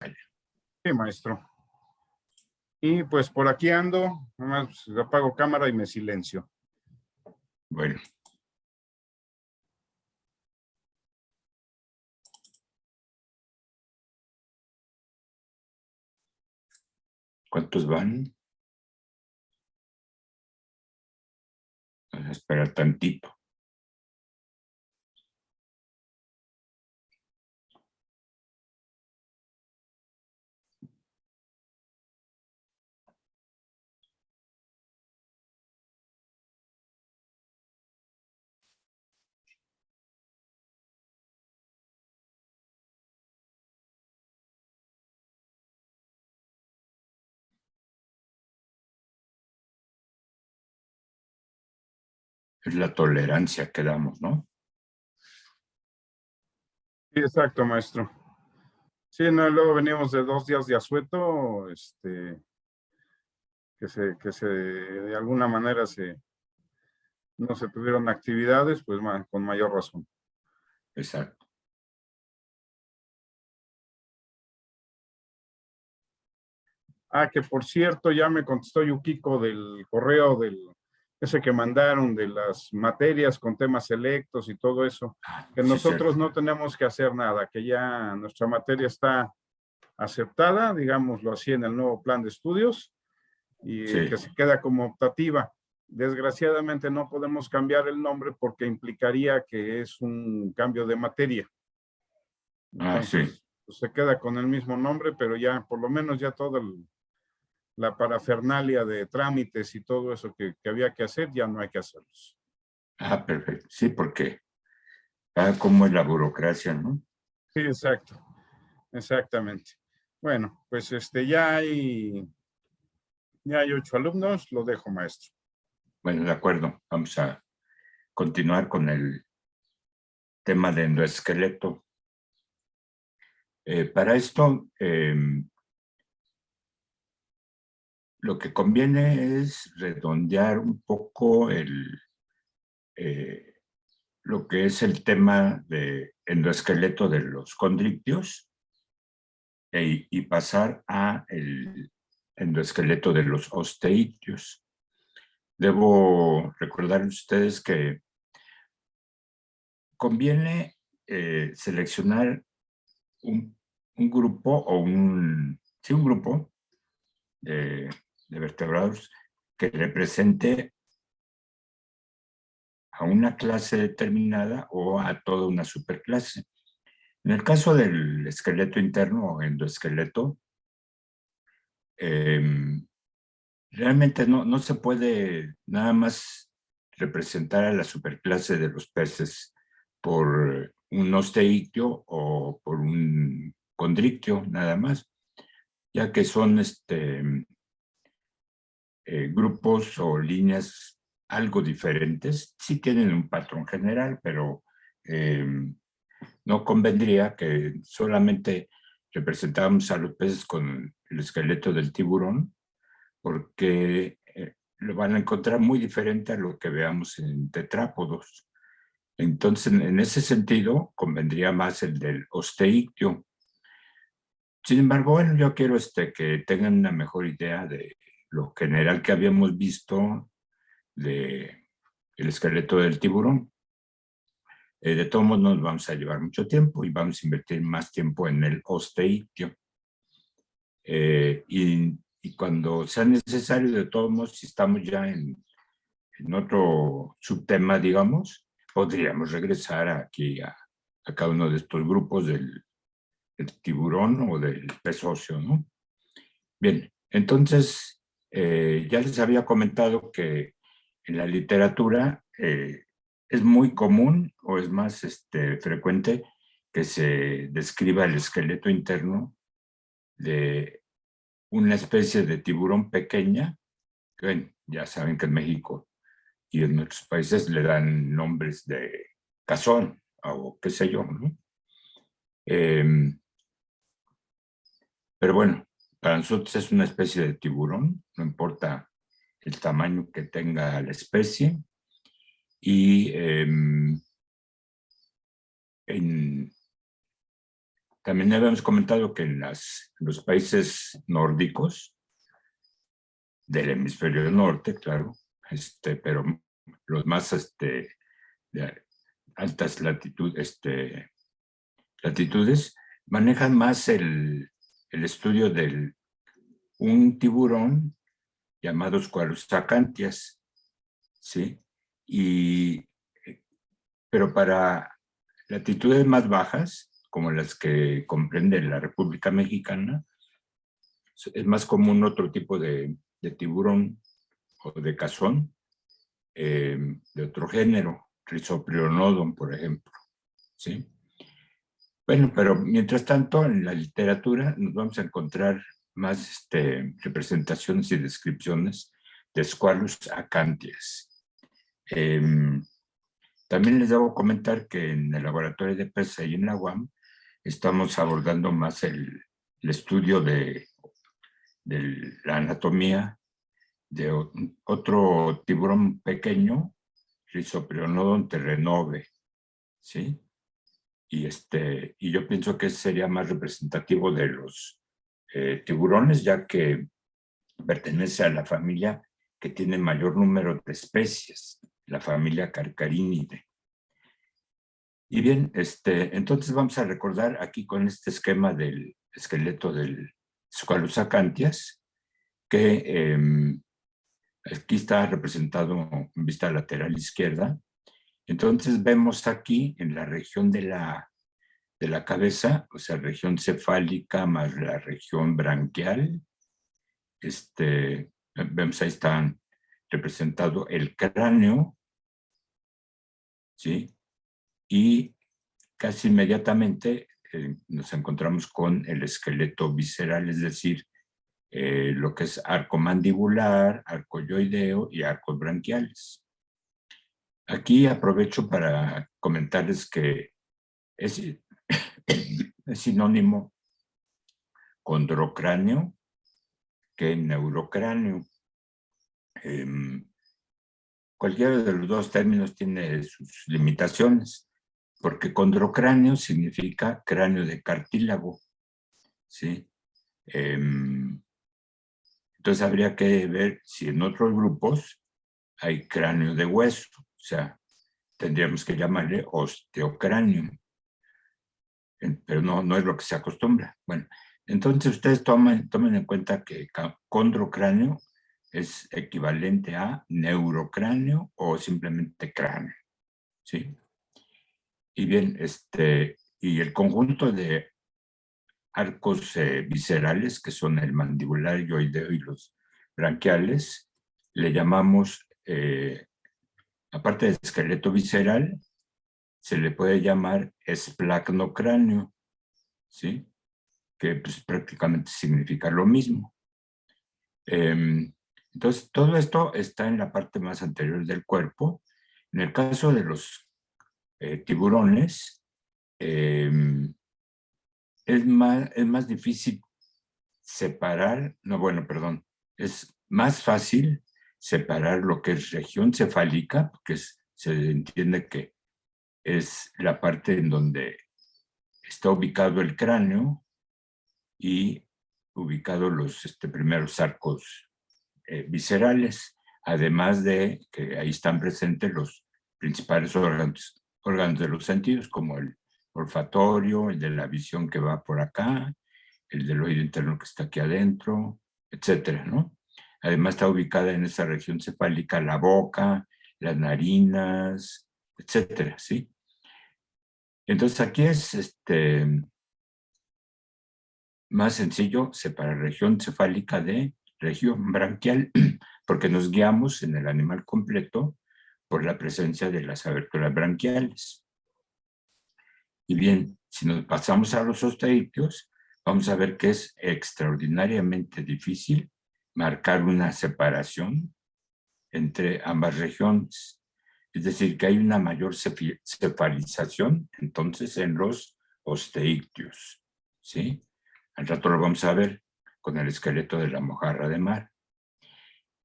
Sí, maestro. Y pues por aquí ando, nomás apago cámara y me silencio. Bueno. ¿Cuántos van? Vamos a esperar tantito. Es la tolerancia que damos, ¿no? Sí, exacto, maestro. Sí, no, luego venimos de 2 días de asueto, que de alguna manera no se tuvieron actividades, pues con mayor razón. Exacto. Ah, que por cierto, ya me contestó Yukiko del correo ese que mandaron de las materias con temas selectos y todo eso, que Sí, nosotros cierto. no tenemos que hacer nada, que ya nuestra materia está aceptada, digámoslo así, en el nuevo plan de estudios y Sí. que se queda como optativa. Desgraciadamente no podemos cambiar el nombre porque implicaría que es un cambio de materia. Sí. Entonces, pues, se queda con el mismo nombre, pero ya por lo menos ya toda la parafernalia de trámites y todo eso que había que hacer, ya no hay que hacerlos. Perfecto. Sí, porque como es la burocracia, ¿no? Sí, exacto. Exactamente. Bueno, pues ya hay 8 alumnos, lo dejo, maestro. Bueno, de acuerdo. Vamos a continuar con el tema de endoesqueleto. Para esto, lo que conviene es redondear un poco lo que es el tema de endoesqueleto de los condrictios y pasar a el endoesqueleto de los osteictios. Debo recordar a ustedes que conviene seleccionar un grupo o un grupo de vertebrados que represente a una clase determinada o a toda una superclase. En el caso del esqueleto interno o endoesqueleto, realmente no se puede nada más representar a la superclase de los peces por un osteictio o por un condrictio, nada más, ya que son grupos o líneas algo diferentes. Sí tienen un patrón general, pero no convendría que solamente representáramos a los peces con el esqueleto del tiburón, porque lo van a encontrar muy diferente a lo que veamos en tetrápodos. Entonces, en ese sentido, convendría más el del osteictio. Sin embargo, bueno, yo quiero que tengan una mejor idea de lo general que habíamos visto de el esqueleto del tiburón. De todos modos, nos vamos a llevar mucho tiempo y vamos a invertir más tiempo en el osteictio. Y cuando sea necesario, de todos modos, si estamos ya en otro subtema, digamos, podríamos regresar aquí a cada uno de estos grupos del tiburón o del pez óseo, ¿no? Bien, entonces, ya les había comentado que en la literatura es muy común o es más frecuente que se describa el esqueleto interno de una especie de tiburón pequeña, que bueno, ya saben que en México y en otros países le dan nombres de cazón o qué sé yo, ¿no? Pero bueno, para nosotros es una especie de tiburón, no importa el tamaño que tenga la especie. Y También habíamos comentado que en los países nórdicos del hemisferio norte, claro, pero los más de altas latitudes manejan más el estudio de un tiburón llamado Squalus acantias, ¿sí? Pero para latitudes más bajas, como las que comprende la República Mexicana, es más común otro tipo de tiburón o de cazón, de otro género, Rhizoprionodon, por ejemplo, ¿sí? Bueno, pero mientras tanto, en la literatura nos vamos a encontrar más representaciones y descripciones de Squalus acantias. También les debo comentar que en el laboratorio de PESA y en la UAM estamos abordando más el estudio de la anatomía de otro tiburón pequeño, Rhizoprionodon terrenove, ¿sí? Y yo pienso que sería más representativo de los tiburones, ya que pertenece a la familia que tiene mayor número de especies, la familia Carcarinidae. Y bien, entonces vamos a recordar aquí con este esquema del esqueleto del Squalus acantias, que aquí está representado en vista lateral izquierda. Entonces vemos aquí en la región de la cabeza, o sea, región cefálica más la región branquial, vemos ahí están representado el cráneo, ¿sí? Y casi inmediatamente nos encontramos con el esqueleto visceral, es decir, lo que es arco mandibular, arco yoideo y arcos branquiales. Aquí aprovecho para comentarles que es sinónimo condrocráneo que neurocráneo. Cualquiera de los dos términos tiene sus limitaciones, porque condrocráneo significa cráneo de cartílago, ¿sí? Entonces habría que ver si en otros grupos hay cráneo de hueso, o sea, tendríamos que llamarle osteocráneo, pero no es lo que se acostumbra. Bueno, entonces ustedes tomen en cuenta que condrocráneo es equivalente a neurocráneo o simplemente cráneo, ¿sí? Y bien, y el conjunto de arcos viscerales, que son el mandibular, yoideo y los branquiales, le llamamos, aparte de esqueleto visceral, se le puede llamar esplacnocráneo, ¿sí? Que pues, prácticamente significa lo mismo. Entonces, todo esto está en la parte más anterior del cuerpo. En el caso de los tiburones, es más difícil separar, no, bueno, perdón, es más fácil separar lo que es región cefálica, porque se entiende que es la parte en donde está ubicado el cráneo y ubicados los primeros arcos viscerales, además de que ahí están presentes los principales órganos de los sentidos, como el olfatorio, el de la visión que va por acá, el del oído interno que está aquí adentro, etcétera, ¿no? Además está ubicada en esa región cefálica la boca, las narinas, etcétera, ¿sí? Entonces aquí es más sencillo separar región cefálica de región branquial, porque nos guiamos en el animal completo por la presencia de las aberturas branquiales. Y bien, si nos pasamos a los osteídeos, vamos a ver que es extraordinariamente difícil marcar una separación entre ambas regiones. Es decir, que hay una mayor cefalización entonces en los osteídeos, ¿sí? Al rato lo vamos a ver con el esqueleto de la mojarra de mar.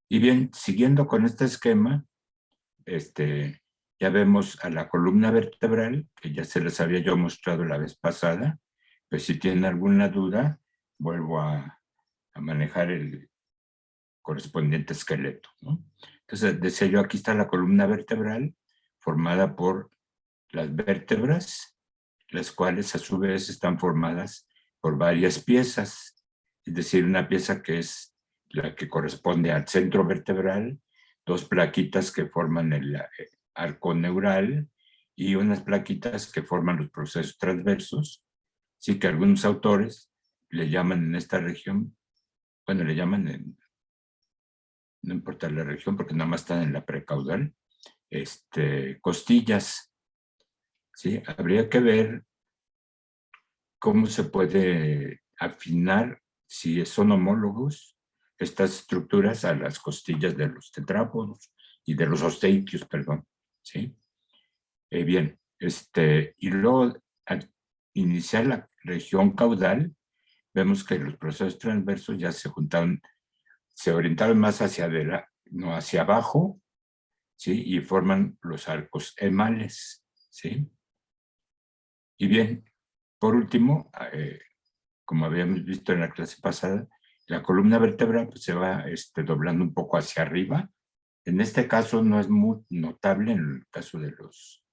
Y bien, siguiendo con este esquema, ya vemos a la columna vertebral, que ya se les había yo mostrado la vez pasada, pues si tienen alguna duda, vuelvo a manejar el correspondiente esqueleto, ¿no? Entonces, decía yo, aquí está la columna vertebral formada por las vértebras, las cuales a su vez están formadas por varias piezas, es decir, una pieza que es la que corresponde al centro vertebral, dos plaquitas que forman el arco neural y unas plaquitas que forman los procesos transversos. Sí que algunos autores le llaman en esta región, bueno, le llaman en, no importa la región porque nada más están en la precaudal, costillas. ¿Sí? Habría que ver cómo se puede afinar, si son homólogos, estas estructuras a las costillas de los tetrápodos y de los osteikios, perdón. ¿Sí? Bien, y luego al iniciar la región caudal, vemos que los procesos transversos ya se juntaron, se orientaron más hacia adelante, no hacia abajo, ¿sí? Y forman los arcos emales, ¿sí? Y bien, por último, como habíamos visto en la clase pasada, la columna vertebral pues, se va doblando un poco hacia arriba. En este caso no es muy notable, en el caso de los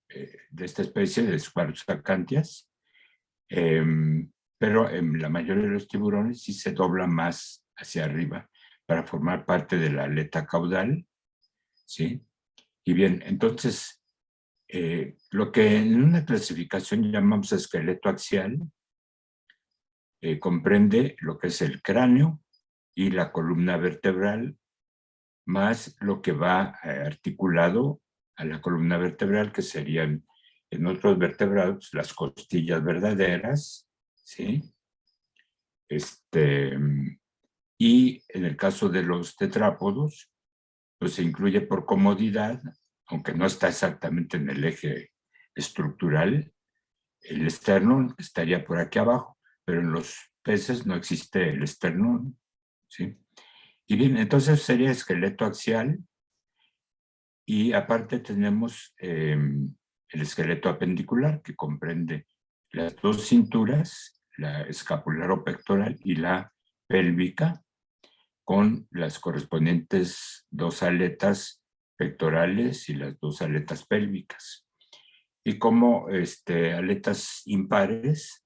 de esta especie de Squalosacantias, pero en la mayoría de los tiburones sí se dobla más hacia arriba para formar parte de la aleta caudal, ¿sí? Y bien, entonces, lo que en una clasificación llamamos esqueleto axial, comprende lo que es el cráneo y la columna vertebral, más lo que va articulado a la columna vertebral, que serían en otros vertebrados las costillas verdaderas, ¿sí? Y en el caso de los tetrápodos, pues se incluye por comodidad, aunque no está exactamente en el eje estructural, el esternón estaría por aquí abajo, pero en los peces no existe el esternón, ¿sí? Y bien, entonces sería esqueleto axial, y aparte tenemos el esqueleto apendicular, que comprende las dos cinturas, la escapular-pectoral y la pélvica, con las correspondientes dos aletas pectorales y las dos aletas pélvicas. Y como aletas impares,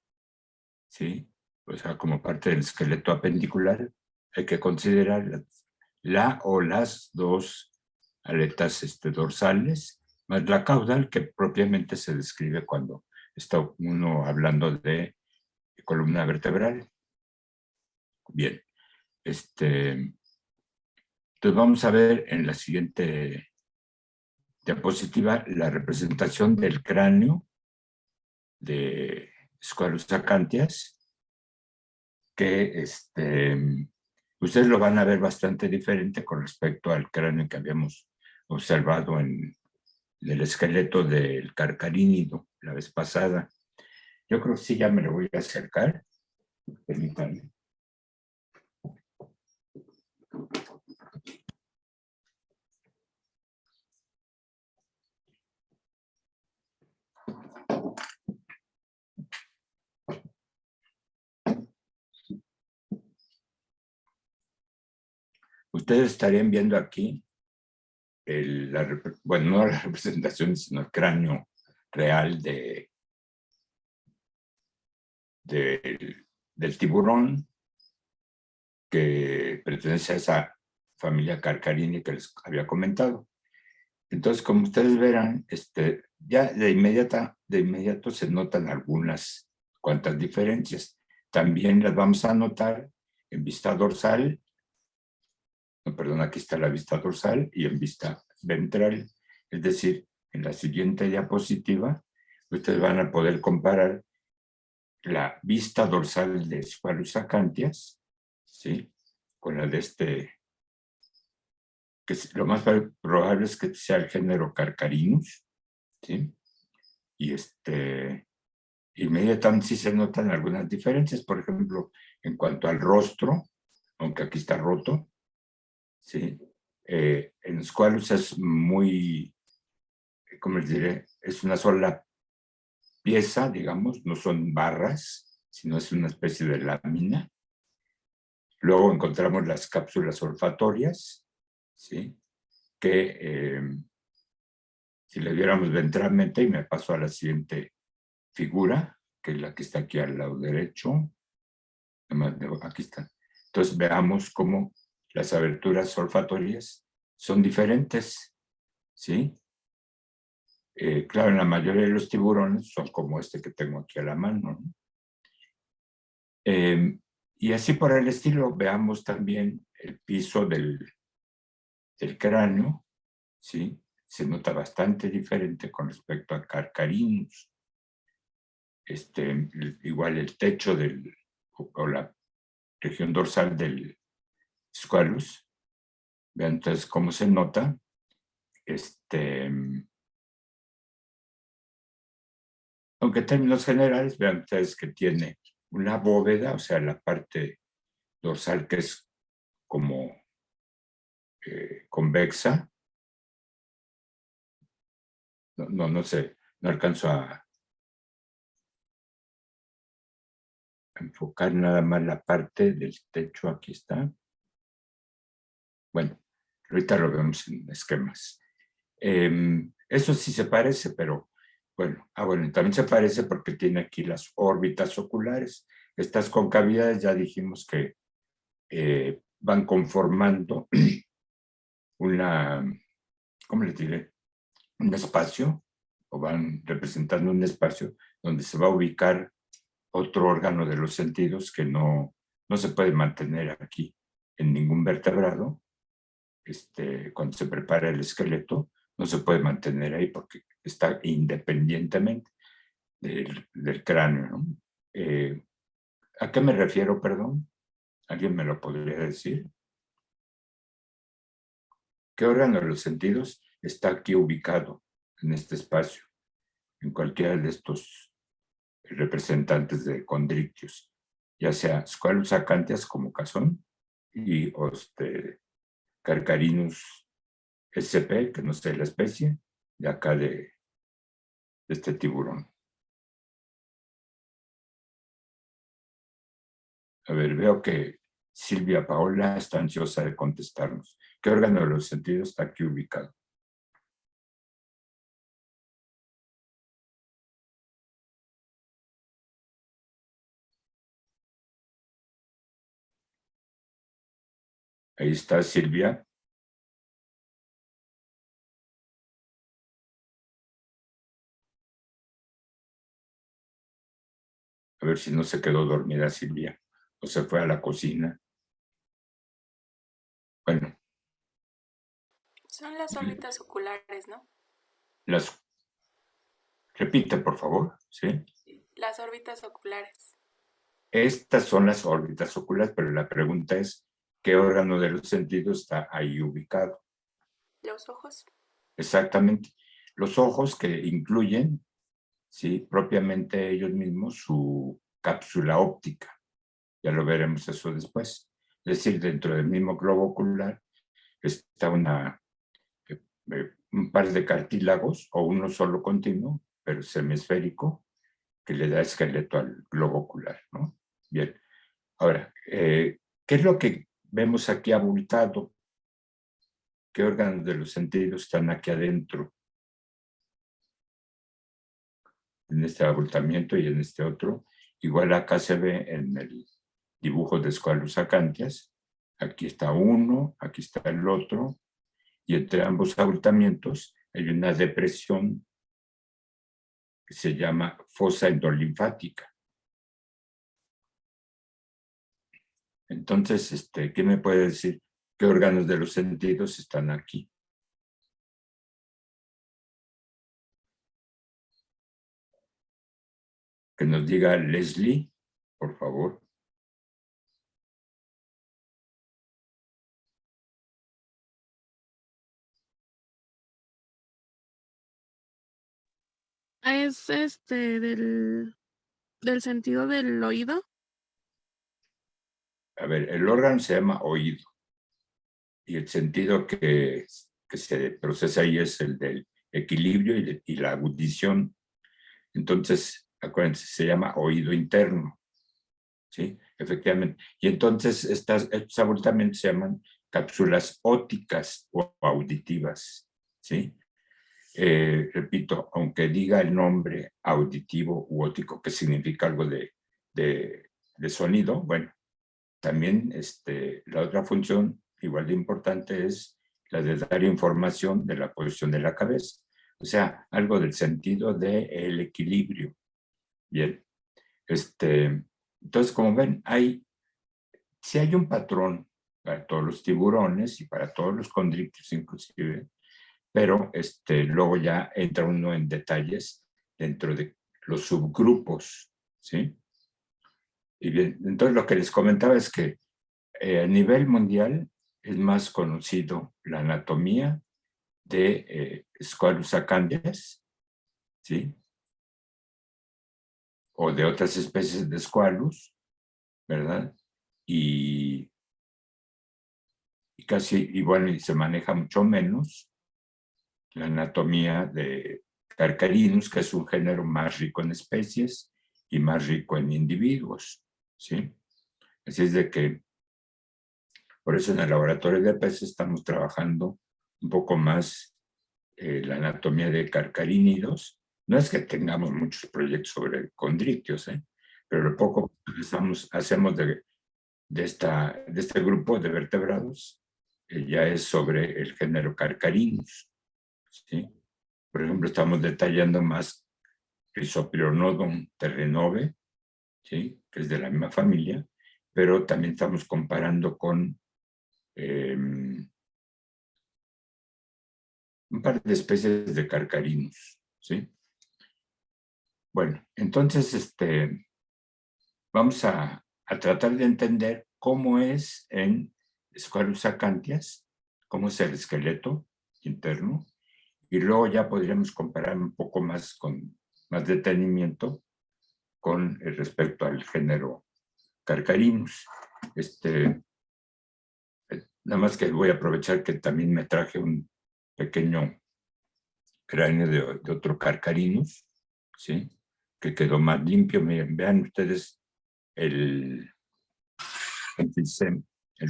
¿sí? O sea, como parte del esqueleto apendicular, hay que considerar la o las dos aletas dorsales, más la caudal, que propiamente se describe cuando está uno hablando de columna vertebral. Bien, entonces vamos a ver en la siguiente diapositiva la representación del cráneo de Squalosacantias, que ustedes lo van a ver bastante diferente con respecto al cráneo que habíamos observado en el esqueleto del carcarínido la vez pasada. Yo creo que sí, ya me lo voy a acercar. Permítanme. Ustedes estarían viendo aquí, bueno, no la representación, sino el cráneo real del tiburón, que pertenece a esa familia Carcarini que les había comentado. Entonces, como ustedes verán, ya de inmediato se notan algunas cuantas diferencias. También las vamos a notar en vista dorsal, no, perdón, aquí está la vista dorsal, y en vista ventral. Es decir, en la siguiente diapositiva, ustedes van a poder comparar la vista dorsal de Squalosacantias, ¿sí? Con la de que lo más probable es que sea el género Carcarinus, ¿sí? Y inmediatamente sí se notan algunas diferencias, por ejemplo, en cuanto al rostro, aunque aquí está roto, ¿sí? En Squalus es muy, ¿cómo les diré? Es una sola pieza, digamos, no son barras, sino es una especie de lámina. Luego encontramos las cápsulas olfatorias, ¿sí? Que si le viéramos ventralmente, y me paso a la siguiente figura, que es la que está aquí al lado derecho. Aquí está. Entonces veamos cómo las aberturas olfatorias son diferentes, ¿sí? Claro, en la mayoría de los tiburones son como este que tengo aquí a la mano, ¿no? Y así por el estilo, veamos también el piso del cráneo, ¿sí? Se nota bastante diferente con respecto a Carcharinus. Igual el techo o la región dorsal del Squalus. Vean entonces cómo se nota. Aunque en términos generales, vean ustedes que tiene una bóveda, o sea, la parte dorsal que es como convexa. No sé, no alcanzo a enfocar nada más la parte del techo. Aquí está. Bueno, ahorita lo vemos en esquemas. Eso sí se parece, pero bueno, también se parece porque tiene aquí las órbitas oculares. Estas concavidades ya dijimos que van conformando ¿cómo les diré? Un espacio, o van representando un espacio donde se va a ubicar otro órgano de los sentidos que no se puede mantener aquí en ningún vertebrado. Cuando se prepara el esqueleto, no se puede mantener ahí porque está independientemente del cráneo, ¿no? ¿A qué me refiero, perdón? ¿Alguien me lo podría decir? ¿Qué órgano de los sentidos está aquí ubicado en este espacio? En cualquiera de estos representantes de condrictios, ya sea Squalus acanthias como cazón y Carcharinus sp, que no sé la especie, de acá de este tiburón. A ver, veo que Silvia Paola está ansiosa de contestarnos. ¿Qué órgano de los sentidos está aquí ubicado? Ahí está Silvia. A ver si no se quedó dormida Silvia o se fue a la cocina. Bueno. Son las órbitas oculares, ¿no? Repite, por favor. ¿Sí? Las órbitas oculares. Estas son las órbitas oculares, pero la pregunta es, ¿qué órgano de los sentidos está ahí ubicado? Los ojos. Exactamente. Los ojos que incluyen, ¿sí?, propiamente ellos mismos su cápsula óptica. Ya lo veremos eso después. Es decir, dentro del mismo globo ocular está un par de cartílagos o uno solo continuo, pero semisférico, que le da esqueleto al globo ocular, ¿no? Bien. Ahora, ¿qué es lo que vemos aquí abultado? ¿Qué órganos de los sentidos están aquí adentro? En este abultamiento y en este otro. Igual acá se ve en el dibujo de Squalus acanthias. Aquí está uno, aquí está el otro. Y entre ambos abultamientos hay una depresión que se llama fosa endolinfática. Entonces, ¿qué me puede decir? ¿Qué órganos de los sentidos están aquí? Que nos diga Leslie, por favor. Es del sentido del oído. A ver, el órgano se llama oído. Y el sentido que se procesa ahí es el del equilibrio y la audición. Entonces, acuérdense, se llama oído interno. ¿sí? Efectivamente. Y entonces estos abultamientos se llaman cápsulas ópticas o auditivas, ¿sí? Repito, aunque diga el nombre auditivo u óptico, que significa algo de sonido, bueno, también la otra función igual de importante es la de dar información de la posición de la cabeza, o sea, algo del sentido del equilibrio. Bien, entonces, como ven, si hay un patrón para todos los tiburones y para todos los condrictios inclusive, pero luego ya entra uno en detalles dentro de los subgrupos, ¿sí? Y bien, entonces lo que les comentaba es que a nivel mundial es más conocido la anatomía de Squalus acanthes, ¿sí? O de otras especies de Squalus, ¿verdad? Y casi igual y se maneja mucho menos la anatomía de Carcharinus, que es un género más rico en especies y más rico en individuos, ¿sí? Así es de que, por eso en el laboratorio de peces estamos trabajando un poco más la anatomía de carcarínidos. No es que tengamos muchos proyectos sobre condrictios, pero lo poco que hacemos de este grupo de vertebrados ya es sobre el género Carcharinus, ¿sí? Por ejemplo, estamos detallando más Chrysopteronodon terrenove, ¿sí? Que es de la misma familia, pero también estamos comparando con un par de especies de Carcharinus, ¿sí? Bueno, entonces vamos a tratar de entender cómo es en Squalus acanthias, cómo es el esqueleto interno, y luego ya podríamos comparar un poco más con más detenimiento con respecto al género Carcharinus. Nada más que voy a aprovechar que también me traje un pequeño cráneo de otro Carcharinus, ¿sí? Que quedó más limpio. Miren, vean ustedes el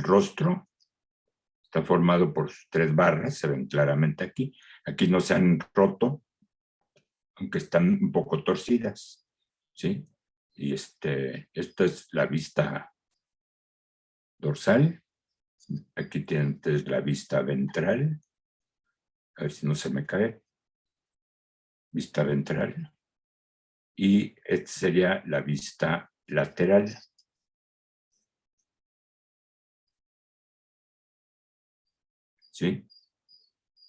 rostro. Está formado por 3 barras, se ven claramente aquí. Aquí no se han roto, aunque están un poco torcidas, ¿sí? Y esta es la vista dorsal. Aquí tienen ustedes la vista ventral. A ver si no se me cae. Vista ventral. Y esta sería la vista lateral. ¿Sí?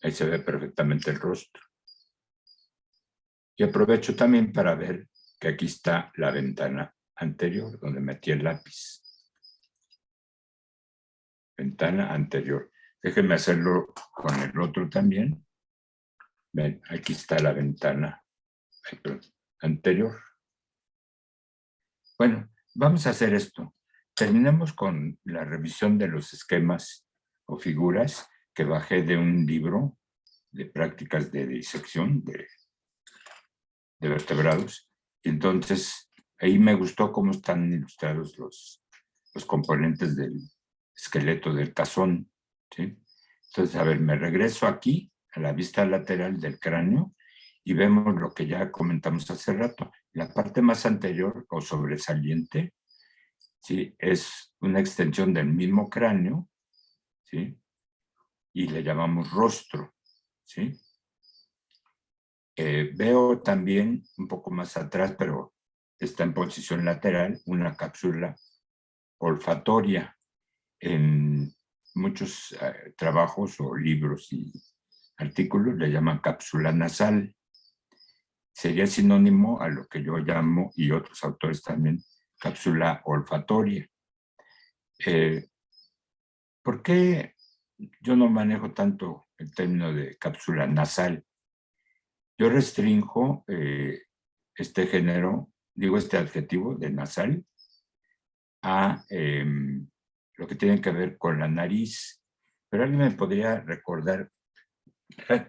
Ahí se ve perfectamente el rostro. Y aprovecho también para ver que aquí está la ventana anterior, donde metí el lápiz. Ventana anterior. Déjenme hacerlo con el otro también. Ven, aquí está la ventana anterior. Bueno, vamos a hacer esto. Terminemos con la revisión de los esquemas o figuras que bajé de un libro de prácticas de disección de vertebrados. Y entonces, ahí me gustó cómo están ilustrados los componentes del esqueleto del tazón, ¿sí? Entonces, a ver, me regreso aquí a la vista lateral del cráneo y vemos lo que ya comentamos hace rato. La parte más anterior o sobresaliente, ¿sí? Es una extensión del mismo cráneo, ¿sí? Y le llamamos rostro, ¿sí? Veo también un poco más atrás, pero está en posición lateral, una cápsula olfatoria. En muchos trabajos o libros y artículos le llaman cápsula nasal. Sería sinónimo a lo que yo llamo, y otros autores también, cápsula olfatoria. ¿Por qué yo no manejo tanto el término de cápsula nasal? Yo restringo este género, digo este adjetivo de nasal, a lo que tiene que ver con la nariz. Pero alguien me podría recordar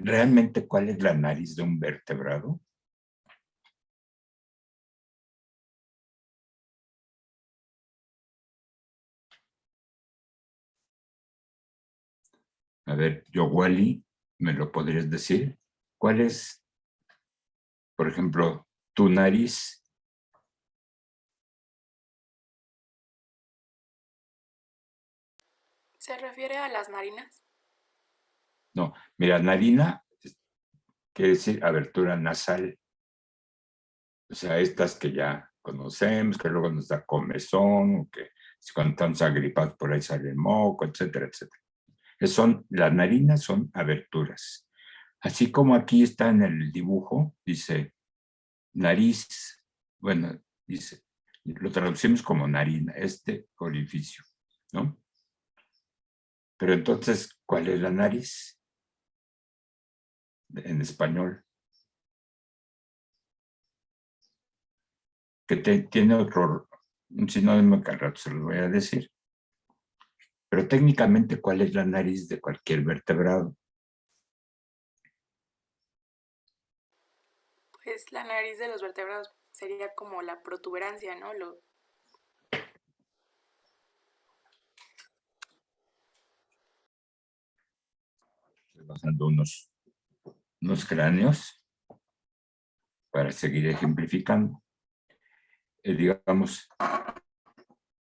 realmente cuál es la nariz de un vertebrado. A ver, Yowali, ¿me lo podrías decir? ¿Cuál es, por ejemplo, tu nariz? ¿Se refiere a las narinas? No, mira, narina quiere decir abertura nasal. O sea, estas que ya conocemos, que luego nos da comezón, o que cuando estamos agripados por ahí sale moco, etcétera, etcétera. Las narinas son aberturas. Así como aquí está en el dibujo, dice nariz, bueno, dice, lo traducimos como narina, este orificio, ¿no? Pero entonces, ¿cuál es la nariz? En español. Que tiene un sinónimo que al rato se lo voy a decir. Pero técnicamente, ¿cuál es la nariz de cualquier vertebrado? Pues la nariz de los vertebrados sería como la protuberancia, ¿no? Estoy bajando unos cráneos para seguir ejemplificando. Digamos,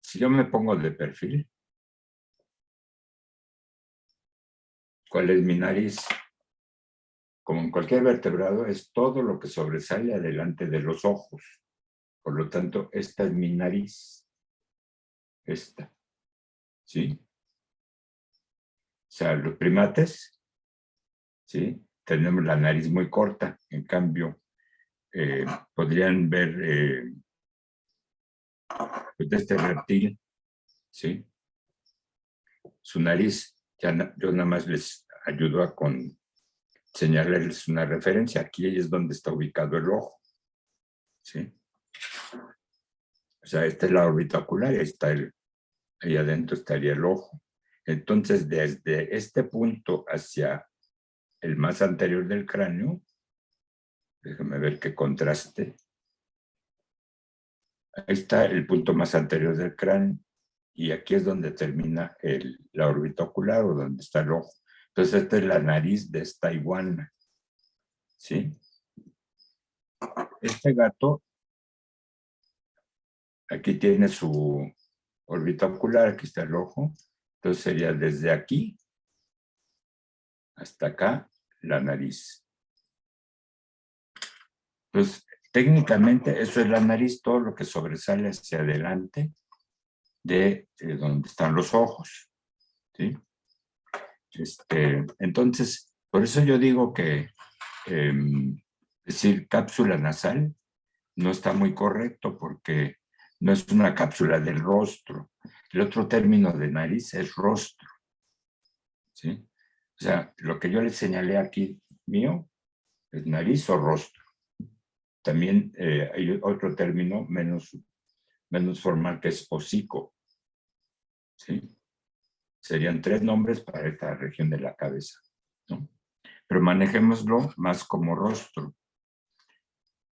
si yo me pongo de perfil, ¿cuál es mi nariz? Como en cualquier vertebrado, es todo lo que sobresale adelante de los ojos. Por lo tanto, esta es mi nariz. Esta. ¿Sí? O sea, los primates, ¿sí? Tenemos la nariz muy corta. En cambio, podrían ver pues, este reptil, ¿sí? Su nariz, yo nada más les ayudo a señalarles una referencia. Aquí es donde está ubicado el ojo, ¿sí? O sea, esta es la órbita ocular y ahí adentro estaría el ojo. Entonces, desde este punto hacia el más anterior del cráneo, déjame ver qué contraste. Ahí está el punto más anterior del cráneo y aquí es donde termina la órbita ocular o donde está el ojo. Entonces, esta es la nariz de esta iguana, ¿sí? Este gato, aquí tiene su órbita ocular, aquí está el ojo. Entonces, sería desde aquí hasta acá la nariz. Entonces, técnicamente eso es la nariz, todo lo que sobresale hacia adelante de donde están los ojos, ¿sí? Entonces, por eso yo digo que decir cápsula nasal no está muy correcto porque no es una cápsula del rostro. El otro término de nariz es rostro, ¿sí? O sea, lo que yo les señalé aquí mío es nariz o rostro. También hay otro término menos formal que es hocico, ¿sí? Serían 3 nombres para esta región de la cabeza, ¿no? Pero manejémoslo más como rostro.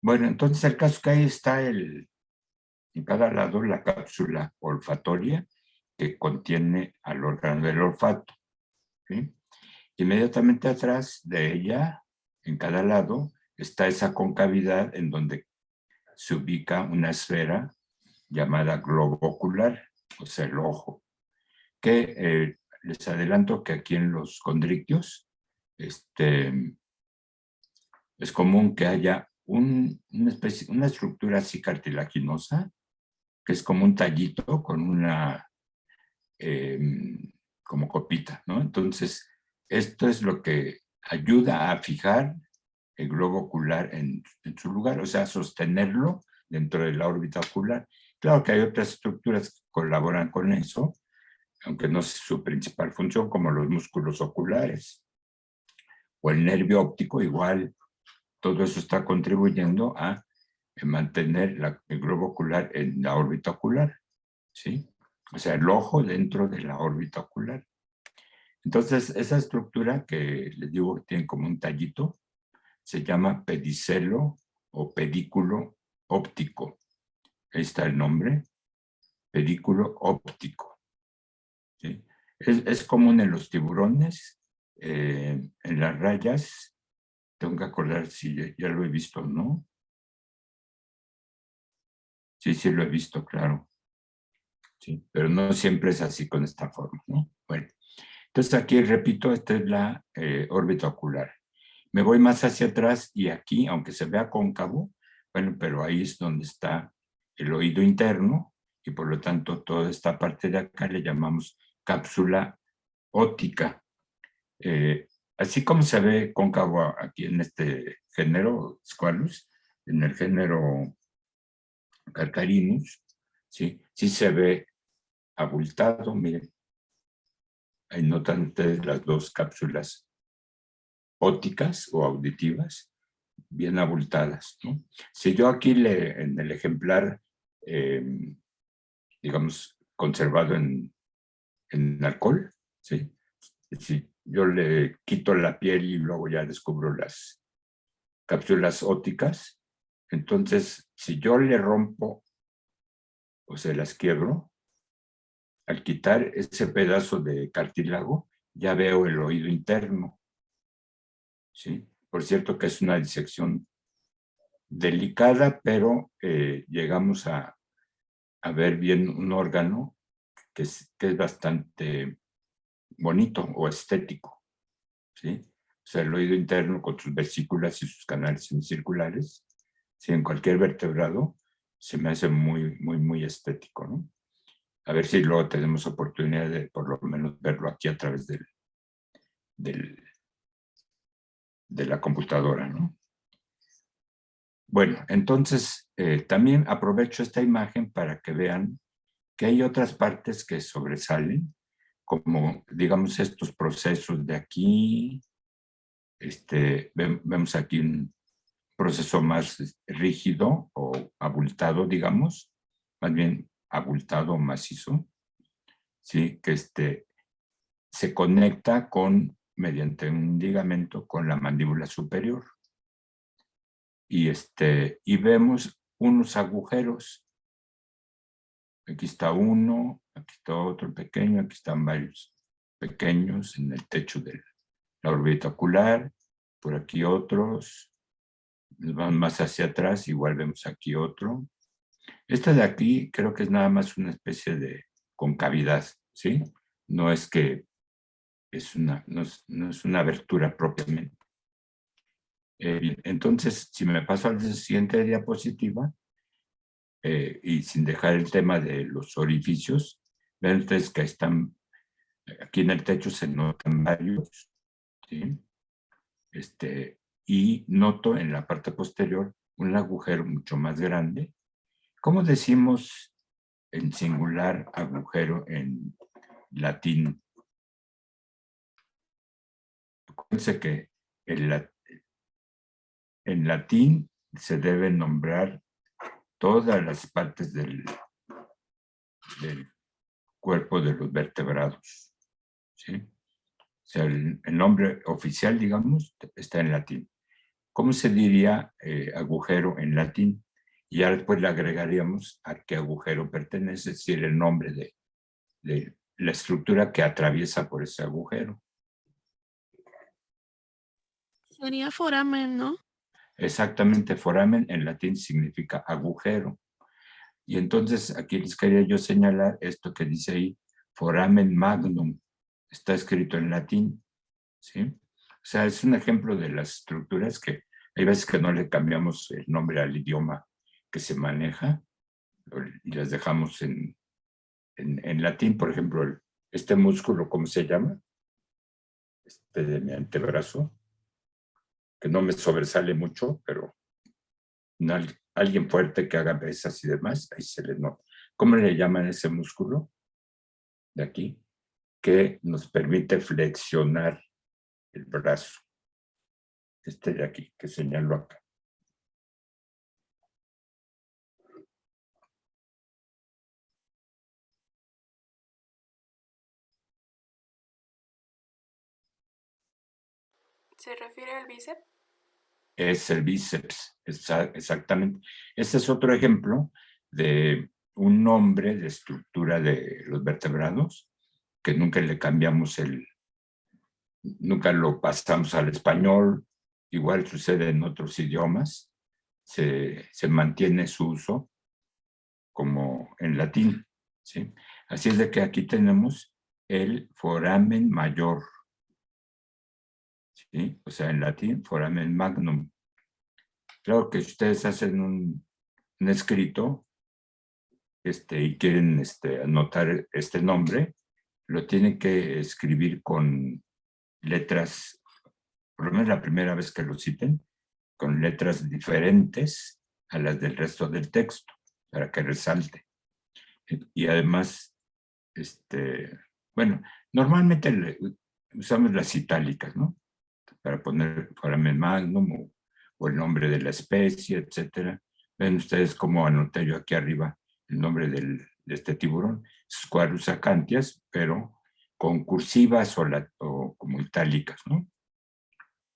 Bueno, entonces el caso es que ahí está en cada lado la cápsula olfatoria que contiene al órgano del olfato, ¿sí? Inmediatamente atrás de ella, en cada lado, está esa concavidad en donde se ubica una esfera llamada globo ocular, o sea, el ojo, que les adelanto que aquí en los condrictios es común que haya una estructura así cartilaginosa, que es como un tallito con una como copita, ¿no? Entonces, esto es lo que ayuda a fijar el globo ocular en su lugar, o sea, sostenerlo dentro de la órbita ocular. Claro que hay otras estructuras que colaboran con eso, aunque no es su principal función, como los músculos oculares o el nervio óptico, igual todo eso está contribuyendo a mantener el globo ocular en la órbita ocular, ¿sí? O sea, el ojo dentro de la órbita ocular. Entonces, esa estructura que les digo que tiene como un tallito, se llama pedicelo o pedículo óptico. Ahí está el nombre, pedículo óptico, ¿sí? Es común en los tiburones en las rayas, tengo que acordar si ya lo he visto o no. Sí, sí lo he visto, claro. Sí, pero no siempre es así con esta forma, ¿no? Bueno, entonces aquí repito, esta es la órbita ocular. Me voy más hacia atrás y aquí, aunque se vea cóncavo, bueno, pero ahí es donde está el oído interno y por lo tanto toda esta parte de acá le llamamos cápsula óptica. Así como se ve cóncavo aquí en este género Squalus, en el género Carcharinus, ¿sí? Sí se ve abultado, miren. Ahí notan ustedes las dos cápsulas ópticas o auditivas bien abultadas, ¿no? Si yo aquí en el ejemplar, digamos, conservado en alcohol, ¿sí? Si yo le quito la piel y luego ya descubro las cápsulas ópticas, entonces si yo le rompo o se las quiebro, al quitar ese pedazo de cartílago, ya veo el oído interno, ¿sí? Por cierto que es una disección delicada, pero llegamos a ver bien un órgano que es bastante bonito o estético, ¿sí? O sea, el oído interno con sus vesículas y sus canales semicirculares, ¿sí? En cualquier vertebrado se me hace muy, muy, muy estético, ¿no? A ver si luego tenemos oportunidad de por lo menos verlo aquí a través de la computadora, ¿no? Bueno, entonces también aprovecho esta imagen para que vean que hay otras partes que sobresalen, como digamos estos procesos de aquí, vemos aquí un proceso más rígido o abultado, digamos, más bien abultado o macizo, ¿sí? Que se conecta mediante un ligamento con la mandíbula superior. Y vemos unos agujeros. Aquí está uno, aquí está otro pequeño, aquí están varios pequeños en el techo de la órbita ocular, por aquí otros, nos vamos más hacia atrás, igual vemos aquí otro. Esta de aquí creo que es nada más una especie de concavidad, ¿sí? No es que no es una abertura propiamente. Entonces, si me paso a la siguiente diapositiva, y sin dejar el tema de los orificios, ven ustedes que están, aquí en el techo se notan varios, ¿sí? Y noto en la parte posterior un agujero mucho más grande. ¿Cómo decimos en singular agujero en latín? Acuérdense que en latín se debe nombrar todas las partes del cuerpo de los vertebrados, ¿sí? O sea, el nombre oficial, digamos, está en latín. ¿Cómo se diría agujero en latín? Y ya después le agregaríamos a qué agujero pertenece, es decir, el nombre de la estructura que atraviesa por ese agujero. Sería foramen, ¿no? Exactamente, foramen en latín significa agujero. Y entonces aquí les quería yo señalar esto que dice ahí, foramen magnum, está escrito en latín, ¿sí? O sea, es un ejemplo de las estructuras que hay veces que no le cambiamos el nombre al idioma que se maneja y las dejamos en latín. Por ejemplo, este músculo, ¿cómo se llama? De mi antebrazo, que no me sobresale mucho, pero alguien fuerte que haga pesas y demás, ahí se le nota. ¿Cómo le llaman ese músculo de aquí? Que nos permite flexionar el brazo. Este de aquí, que señalo acá. ¿Se refiere al bíceps? Es el bíceps, exactamente. Este es otro ejemplo de un nombre de estructura de los vertebrados, que nunca le cambiamos nunca lo pasamos al español, igual sucede en otros idiomas, se mantiene su uso como en latín, ¿sí? Así es de que aquí tenemos el foramen mayor, ¿sí? O sea, en latín, foramen magnum. Claro que si ustedes hacen un escrito y quieren anotar este nombre, lo tienen que escribir con letras, por lo menos la primera vez que lo citen, con letras diferentes a las del resto del texto, para que resalte. Y además, bueno, normalmente usamos las itálicas, ¿no? Para poner foramen magnum o el nombre de la especie, etcétera. Ven ustedes cómo anoté yo aquí arriba el nombre de este tiburón, Squarus acantias, pero con cursivas o como itálicas, ¿no?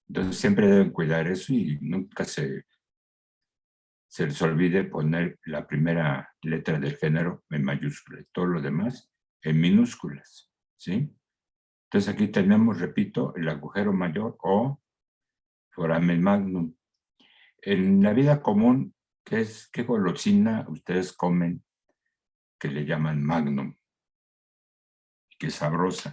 Entonces siempre deben cuidar eso y nunca se les olvide poner la primera letra del género en mayúscula y todo lo demás en minúsculas, ¿sí? Entonces aquí tenemos, repito, el agujero mayor o foramen magnum. En la vida común, ¿qué golosina ustedes comen que le llaman magnum? Que es sabrosa.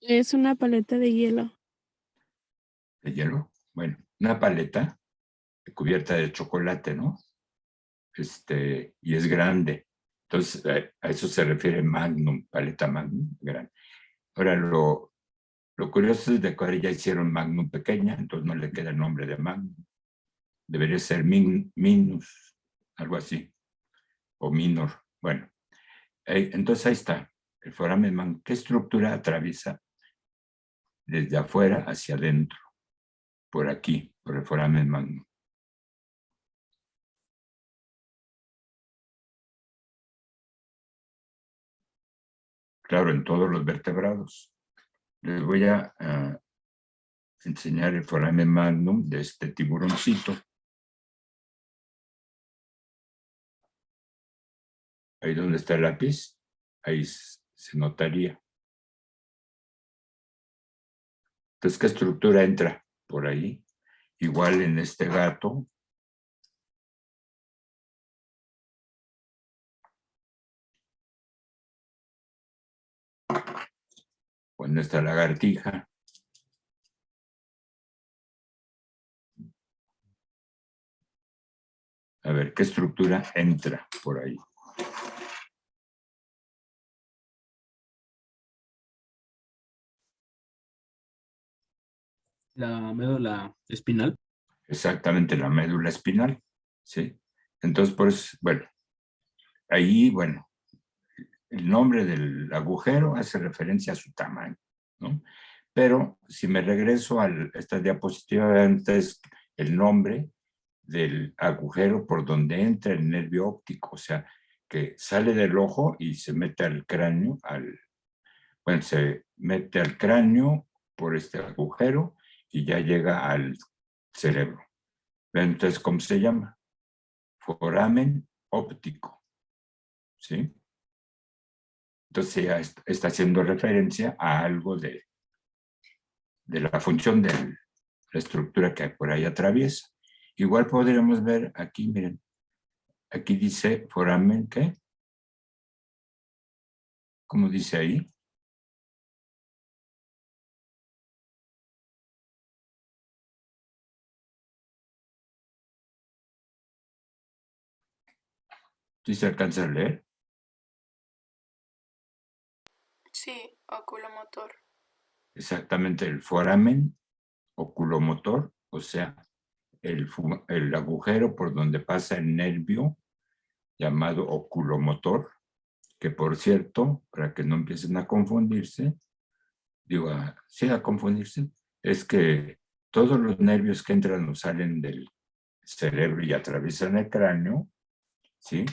Es una paleta de hielo. ¿De hielo? Bueno, una paleta cubierta de chocolate, ¿no? Y es grande. Entonces, a eso se refiere magnum, paleta magnum, grande. Ahora, lo curioso es de que ahora ya hicieron magnum pequeña, entonces no le queda el nombre de magnum. Debería ser minus, algo así, o minor. Bueno, entonces ahí está, el foramen magnum. ¿Qué estructura atraviesa desde afuera hacia adentro? Por aquí, por el foramen magnum. Claro, en todos los vertebrados. Les voy a enseñar el foramen magnum de este tiburoncito. Ahí donde está el lápiz, ahí se notaría. Entonces, ¿qué estructura entra por ahí? Igual en este gato. O en esta lagartija. A ver, ¿qué estructura entra por ahí? La médula espinal. Exactamente, la médula espinal, ¿sí? Entonces, pues, bueno, ahí, bueno, el nombre del agujero hace referencia a su tamaño, ¿no? Pero si me regreso a esta diapositiva, vean ustedes el nombre del agujero por donde entra el nervio óptico, o sea, que sale del ojo y se mete al cráneo, bueno, se mete al cráneo por este agujero y ya llega al cerebro. Vean entonces cómo se llama. Foramen óptico, ¿sí? Entonces ya está haciendo referencia a algo de la función de la estructura que por ahí atraviesa. Igual podríamos ver aquí, miren, aquí dice foramen, ¿qué? ¿Cómo dice ahí? ¿Sí se alcanza a leer? Sí, oculomotor. Exactamente, el foramen oculomotor, o sea, el agujero por donde pasa el nervio llamado oculomotor, que por cierto, para que no empiecen a confundirse, sí a confundirse, es que todos los nervios que entran o salen del cerebro y atraviesan el cráneo, ¿sí?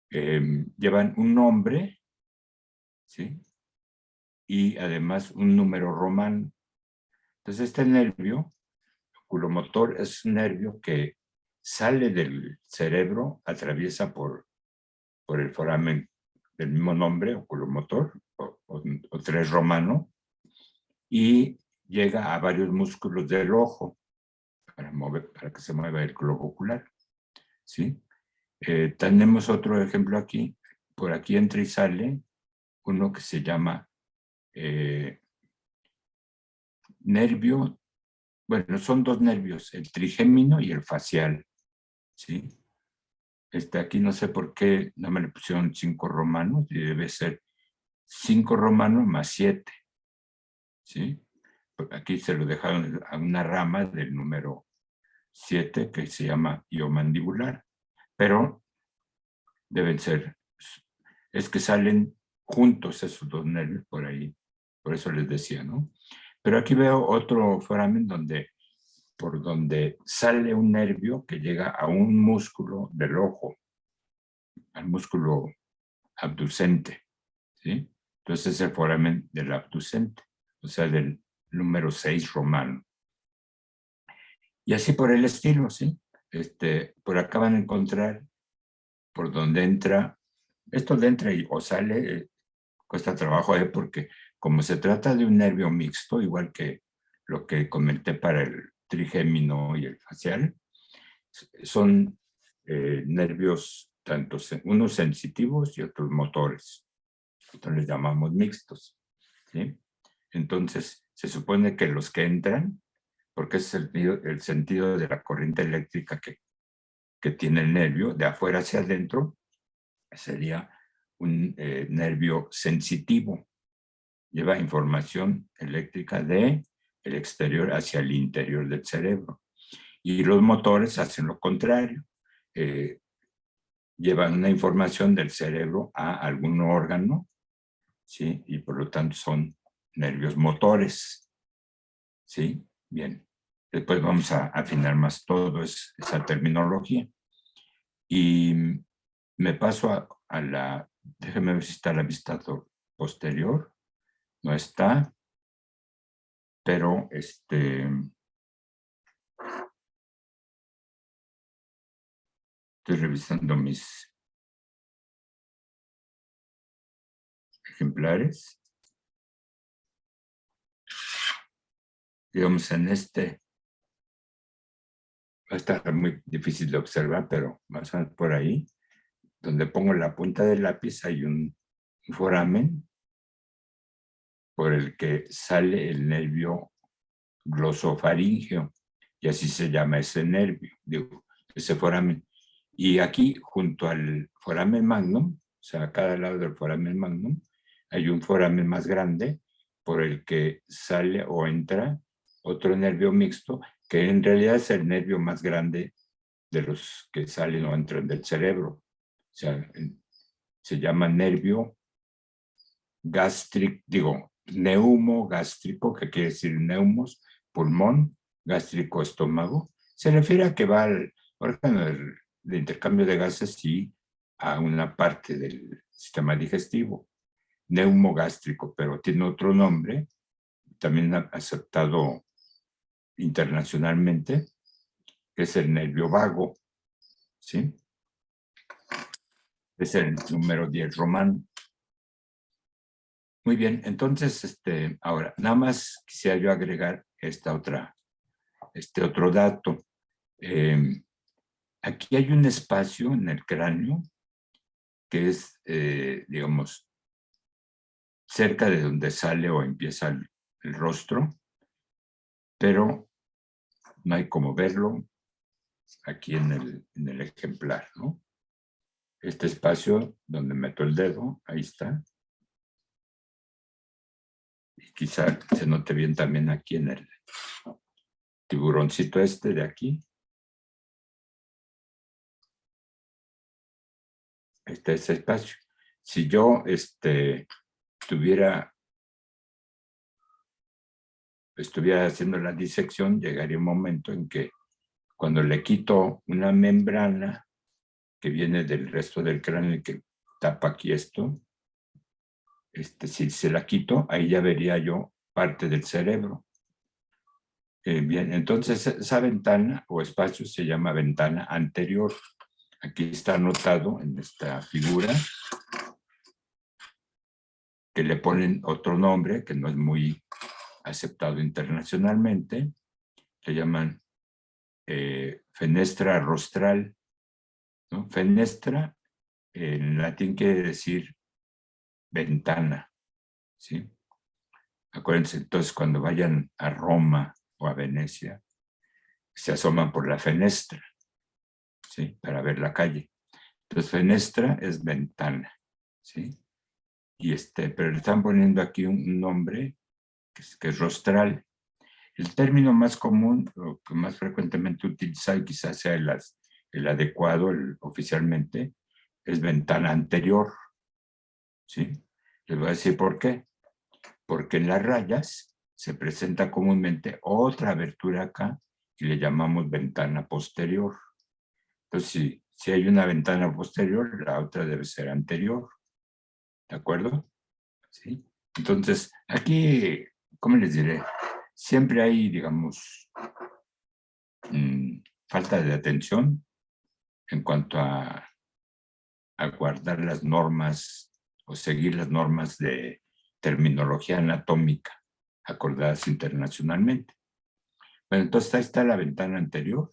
Llevan un nombre, ¿sí? Y además un número romano. Entonces este nervio oculomotor es un nervio que sale del cerebro, atraviesa por el foramen del mismo nombre, oculomotor, o 3 romano, y llega a varios músculos del ojo para que se mueva el globo ocular, ¿sí? Tenemos otro ejemplo aquí. Por aquí entra y sale uno que se llama nervio. Bueno, son 2 nervios, el trigémino y el facial, ¿sí? Aquí no sé por qué no me le pusieron 5 romanos, y debe ser 5 romanos más 7, ¿sí? Aquí se lo dejaron a una rama del número 7 que se llama iomandibular, pero deben ser, es que salen juntos esos 2 nervios por ahí, por eso les decía, ¿no? Pero aquí veo otro foramen por donde sale un nervio que llega a un músculo del ojo, al músculo abducente, ¿sí? Entonces es el foramen del abducente, o sea, del número 6 romano. Y así por el estilo, ¿sí? Por acá van a encontrar por donde entra, esto de entra o sale, cuesta trabajo, porque como se trata de un nervio mixto, igual que lo que comenté para el trigémino y el facial, son nervios tanto unos sensitivos y otros motores. Entonces les llamamos mixtos, ¿sí? Entonces se supone que los que entran, porque es el sentido de la corriente eléctrica que tiene el nervio, de afuera hacia adentro, sería un nervio sensitivo. Lleva información eléctrica del exterior hacia el interior del cerebro. Y los motores hacen lo contrario. Llevan una información del cerebro a algún órgano, ¿sí? Y por lo tanto son nervios motores, ¿sí? Bien. Después vamos a afinar más todo esa terminología. Y me paso a la, déjeme ver si está la vista posterior. No está, pero estoy revisando mis ejemplares. Digamos, va a estar muy difícil de observar, pero más o menos por ahí, donde pongo la punta del lápiz, hay un foramen por el que sale el nervio glosofaríngeo, y así se llama ese nervio, digo, ese foramen. Y aquí, junto al foramen magnum, o sea, a cada lado del foramen magnum, hay un foramen más grande por el que sale o entra otro nervio mixto, que en realidad es el nervio más grande de los que salen o entran del cerebro. O sea, se llama nervio gástrico, digo, neumogástrico, que quiere decir neumos, pulmón, gástrico, estómago. Se refiere a que va al órgano de intercambio de gases y a una parte del sistema digestivo. Neumogástrico, pero tiene otro nombre, también aceptado internacionalmente, que es el nervio vago, ¿sí? Es el número 10 romano. Muy bien, entonces, ahora, nada más quisiera yo agregar este otro dato. Aquí hay un espacio en el cráneo que es, digamos, cerca de donde sale o empieza el rostro, pero no hay como verlo aquí en el ejemplar, ¿no? Este espacio donde meto el dedo, ahí está. Y quizá se note bien también aquí en el tiburoncito de aquí. Este es el espacio. Si yo estuviera haciendo la disección, llegaría un momento en que cuando le quito una membrana que viene del resto del cráneo y que tapa aquí esto, si se la quito, ahí ya vería yo parte del cerebro. Bien, entonces esa ventana o espacio se llama ventana anterior. Aquí está anotado en esta figura que le ponen otro nombre que no es muy aceptado internacionalmente, le llaman fenestra rostral, ¿no? Fenestra en latín quiere decir ventana, ¿sí? Acuérdense, entonces, cuando vayan a Roma o a Venecia, se asoman por la fenestra, ¿sí? Para ver la calle. Entonces, fenestra es ventana, ¿sí? Y pero le están poniendo aquí un nombre que es rostral. El término más común, o que más frecuentemente utilizado, y quizás sea el adecuado oficialmente, es ventana anterior, ¿sí? Les voy a decir por qué. Porque en las rayas se presenta comúnmente otra abertura acá y le llamamos ventana posterior. Entonces, si hay una ventana posterior, la otra debe ser anterior. ¿De acuerdo? ¿Sí? Entonces, aquí, ¿cómo les diré? Siempre hay, digamos, falta de atención en cuanto a guardar las normas o seguir las normas de terminología anatómica acordadas internacionalmente. Bueno, entonces ahí está la ventana anterior,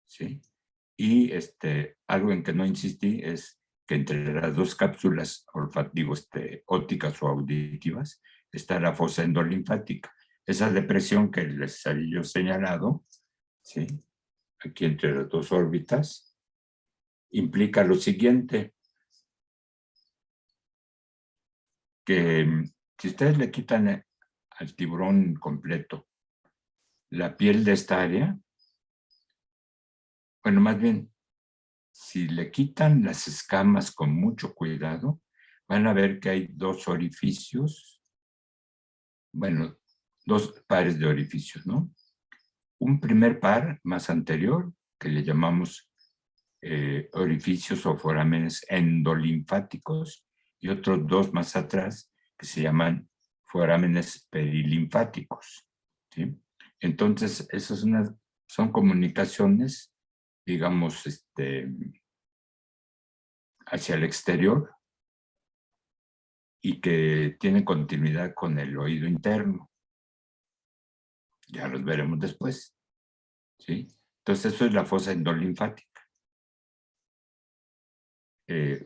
¿sí? Y algo en que no insistí es que entre las dos cápsulas ópticas o auditivas está la fosa endolinfática. Esa depresión que les había yo señalado, ¿sí? Aquí entre las dos órbitas, implica lo siguiente, que si ustedes le quitan al tiburón completo la piel de esta área, bueno, más bien, si le quitan las escamas con mucho cuidado, van a ver que hay dos orificios, bueno, dos pares de orificios, ¿no? Un primer par más anterior, que le llamamos orificios o forámenes endolinfáticos, y otros dos más atrás, que se llaman forámenes perilinfáticos, ¿sí? Entonces, esas son comunicaciones, digamos, hacia el exterior y que tienen continuidad con el oído interno. Ya los veremos después, ¿sí? Entonces, eso es la fosa endolinfática.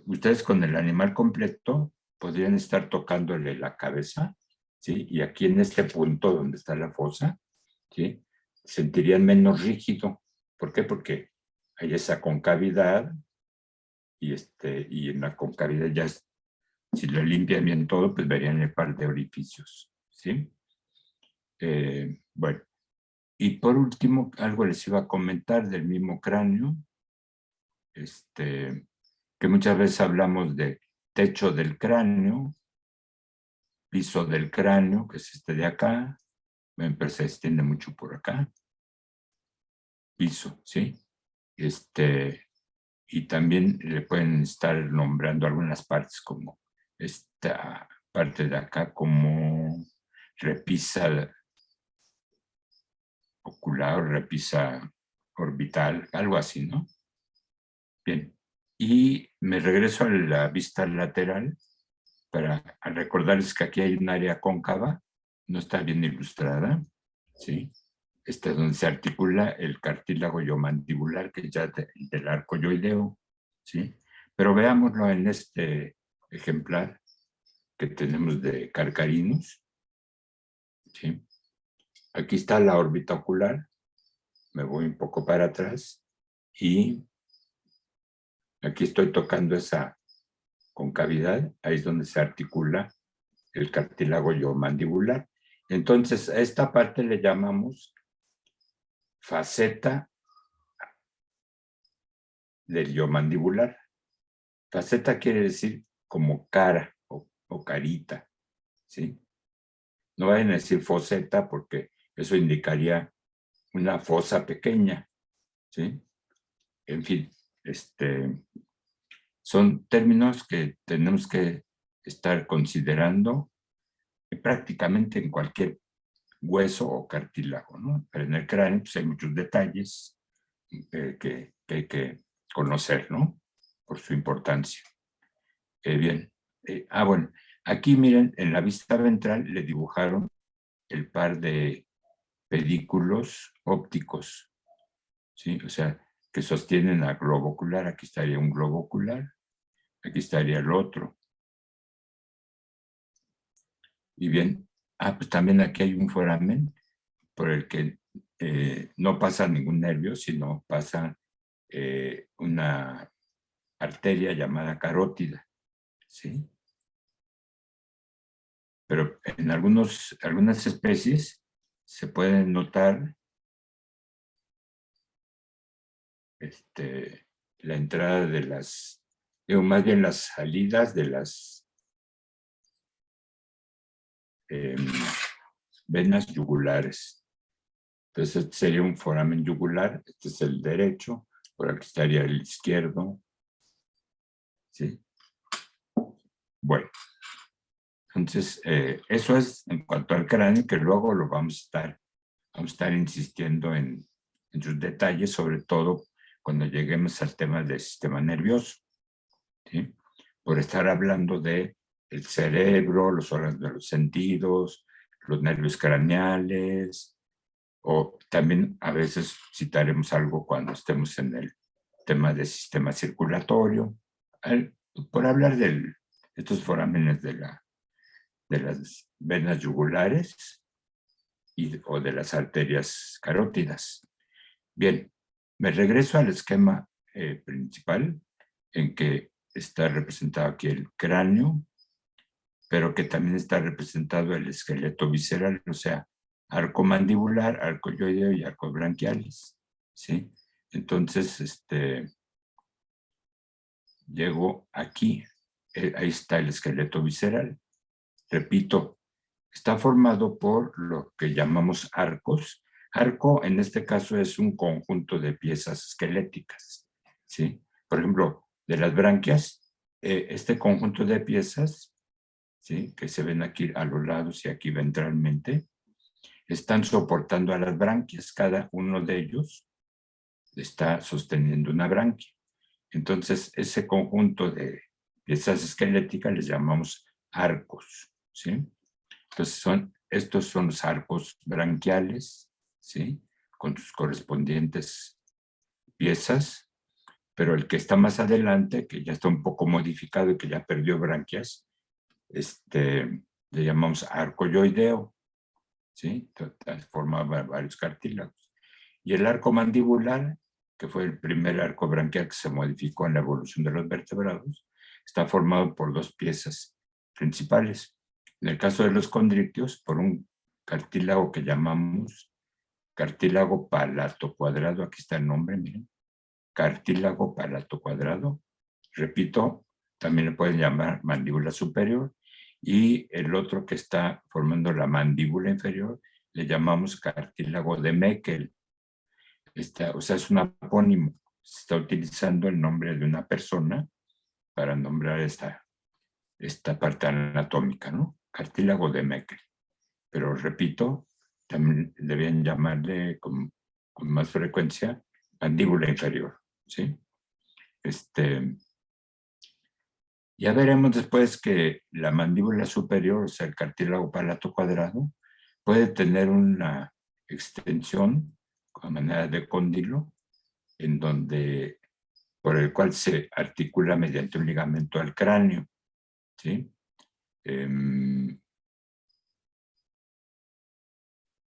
Ustedes con el animal completo podrían estar tocándole la cabeza, ¿sí? Y aquí en este punto donde está la fosa, ¿sí? Sentirían menos rígido. ¿Por qué? Porque hay esa concavidad y en la concavidad ya, si lo limpian bien todo, pues verían el par de orificios, ¿sí? Bueno, y por último, algo les iba a comentar del mismo cráneo, que muchas veces hablamos de techo del cráneo, piso del cráneo, que es de acá, pero se extiende mucho por acá, piso, ¿sí? Y también le pueden estar nombrando algunas partes como esta parte de acá como repisa ocular o repisa orbital, algo así, ¿no? Bien, y me regreso a la vista lateral para recordarles que aquí hay un área cóncava, no está bien ilustrada, ¿sí? Esta es donde se articula el cartílago iomandibular, que es ya del arco yoideo, ¿sí? Pero veámoslo en este ejemplar que tenemos de Carcarinos, ¿sí? Aquí está la órbita ocular, me voy un poco para atrás y aquí estoy tocando esa concavidad, ahí es donde se articula el cartílago iomandibular. Entonces, a esta parte le llamamos faceta del iomandibular. Faceta quiere decir como cara o carita, ¿sí? No vayan a decir foseta porque eso indicaría una fosa pequeña, ¿sí? En fin, son términos que tenemos que estar considerando prácticamente en cualquier hueso o cartílago, ¿no? Pero en el cráneo pues, hay muchos detalles que hay que conocer, ¿no? Por su importancia. Bien. Bueno, Aquí miren, en la vista ventral le dibujaron el par de pedículos ópticos, ¿sí? O sea, que sostienen al globo ocular. Aquí estaría un globo ocular, aquí estaría el otro. Y bien, pues también aquí hay un foramen por el que no pasa ningún nervio, sino pasa una arteria llamada carótida, ¿sí? Pero en algunas especies se pueden notar la entrada de más bien las salidas de las venas yugulares. Entonces, este sería un foramen yugular, este es el derecho, por aquí estaría el izquierdo, ¿sí? Bueno, entonces, eso es en cuanto al cráneo, que luego lo vamos a estar insistiendo en sus detalles, sobre todo cuando lleguemos al tema del sistema nervioso, ¿sí? Por estar hablando de el cerebro, los órganos de los sentidos, los nervios craneales, o también a veces citaremos algo cuando estemos en el tema del sistema circulatorio, por hablar de estos forámenes de las venas yugulares o de las arterias carótidas. Bien, me regreso al esquema principal, en que está representado aquí el cráneo, pero que también está representado el esqueleto visceral, o sea, arco mandibular, arco yoideo y arcos branquiales, ¿sí? Entonces, llego aquí, ahí está el esqueleto visceral. Repito, está formado por lo que llamamos arcos. Arco, en este caso, es un conjunto de piezas esqueléticas, ¿sí? Por ejemplo, de las branquias, este conjunto de piezas, ¿sí?, que se ven aquí a los lados y aquí ventralmente, están soportando a las branquias. Cada uno de ellos está sosteniendo una branquia. Entonces, ese conjunto de piezas esqueléticas les llamamos arcos, ¿sí? Entonces, estos son los arcos branquiales, ¿sí?, con sus correspondientes piezas, pero el que está más adelante, que ya está un poco modificado y que ya perdió branquias, le llamamos arco yoideo, ¿sí? Formaba varios cartílagos. Y el arco mandibular, que fue el primer arco branquial que se modificó en la evolución de los vertebrados, está formado por dos piezas principales. En el caso de los condrictios, por un cartílago que llamamos cartílago palato cuadrado. Aquí está el nombre, miren. Cartílago palato cuadrado. Repito, también le pueden llamar mandíbula superior. Y el otro que está formando la mandíbula inferior, le llamamos cartílago de Meckel. O sea, es un apónimo. Se está utilizando el nombre de una persona para nombrar esta parte anatómica, ¿no? Cartílago de Meckel. Pero repito, también debían llamarle con más frecuencia mandíbula inferior, ¿sí? Ya veremos después que la mandíbula superior, o sea, el cartílago palato cuadrado, puede tener una extensión a manera de cóndilo, por el cual se articula mediante un ligamento al cráneo, ¿sí?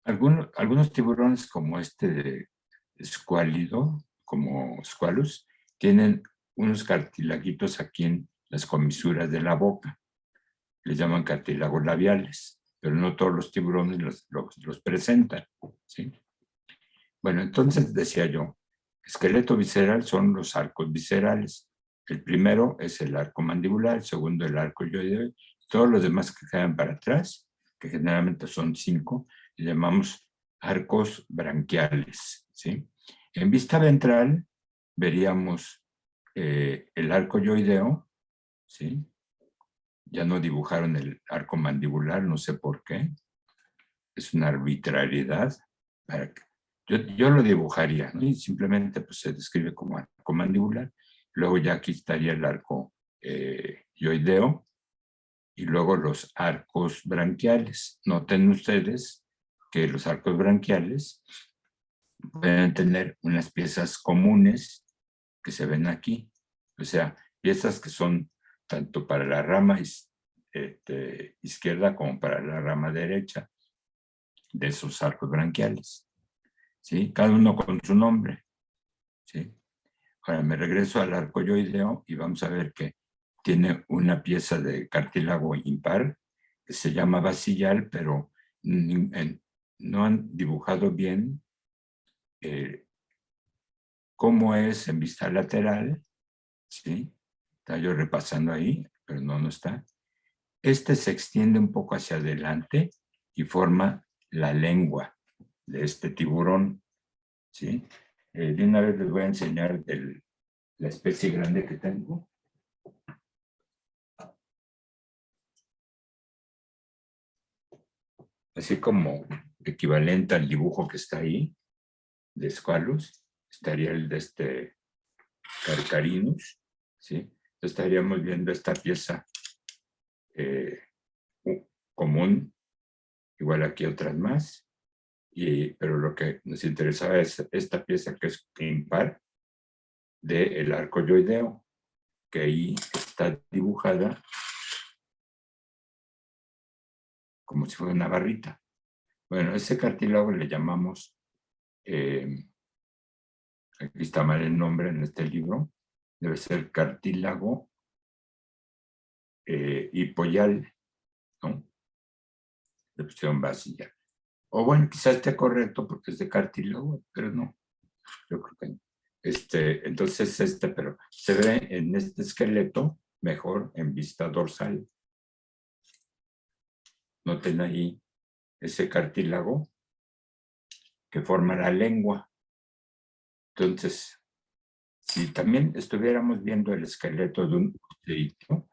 Algunos tiburones como este escuálido, como Squalus, tienen unos cartilaguitos aquí en las comisuras de la boca. Les llaman cartílagos labiales, pero no todos los tiburones los presentan, ¿sí? Bueno, entonces decía yo, esqueleto visceral son los arcos viscerales. El primero es el arco mandibular, el segundo el arco yoideo, todos los demás que quedan para atrás, que generalmente son 5, le llamamos arcos branquiales, ¿sí? En vista ventral veríamos el arco yoideo, ¿sí? Ya no dibujaron el arco mandibular, no sé por qué. Es una arbitrariedad. Yo lo dibujaría, ¿no? Y simplemente pues, se describe como arco mandibular. Luego ya aquí estaría el arco yoideo, y luego los arcos branquiales. Noten ustedes que los arcos branquiales pueden tener unas piezas comunes que se ven aquí, o sea, piezas que son tanto para la rama izquierda como para la rama derecha de esos arcos branquiales, ¿sí? Cada uno con su nombre, ¿sí? Ahora me regreso al arcoyoideo y vamos a ver que tiene una pieza de cartílago impar que se llama basillal, pero no han dibujado bien cómo es en vista lateral, ¿sí? Está yo repasando ahí, pero no está. Este se extiende un poco hacia adelante y forma la lengua de este tiburón, ¿sí? De una vez les voy a enseñar la especie grande que tengo. Así como equivalente al dibujo que está ahí, de Squalus, estaría el de este Carcarinus, ¿sí? Entonces estaríamos viendo esta pieza común, igual aquí otras más, pero lo que nos interesaba es esta pieza que es impar del arcoyoideo, que ahí está dibujada como si fuera una barrita. Bueno, ese cartílago le llamamos, aquí está mal el nombre en este libro, debe ser cartílago hipoyal, ¿no? Le pusieron basilla. O bueno, quizás esté correcto porque es de cartílago, pero no, yo creo que no. Entonces, pero se ve en este esqueleto mejor en vista dorsal. Noten ahí ese cartílago que forma la lengua. Entonces, si también estuviéramos viendo el esqueleto de un osteídeo,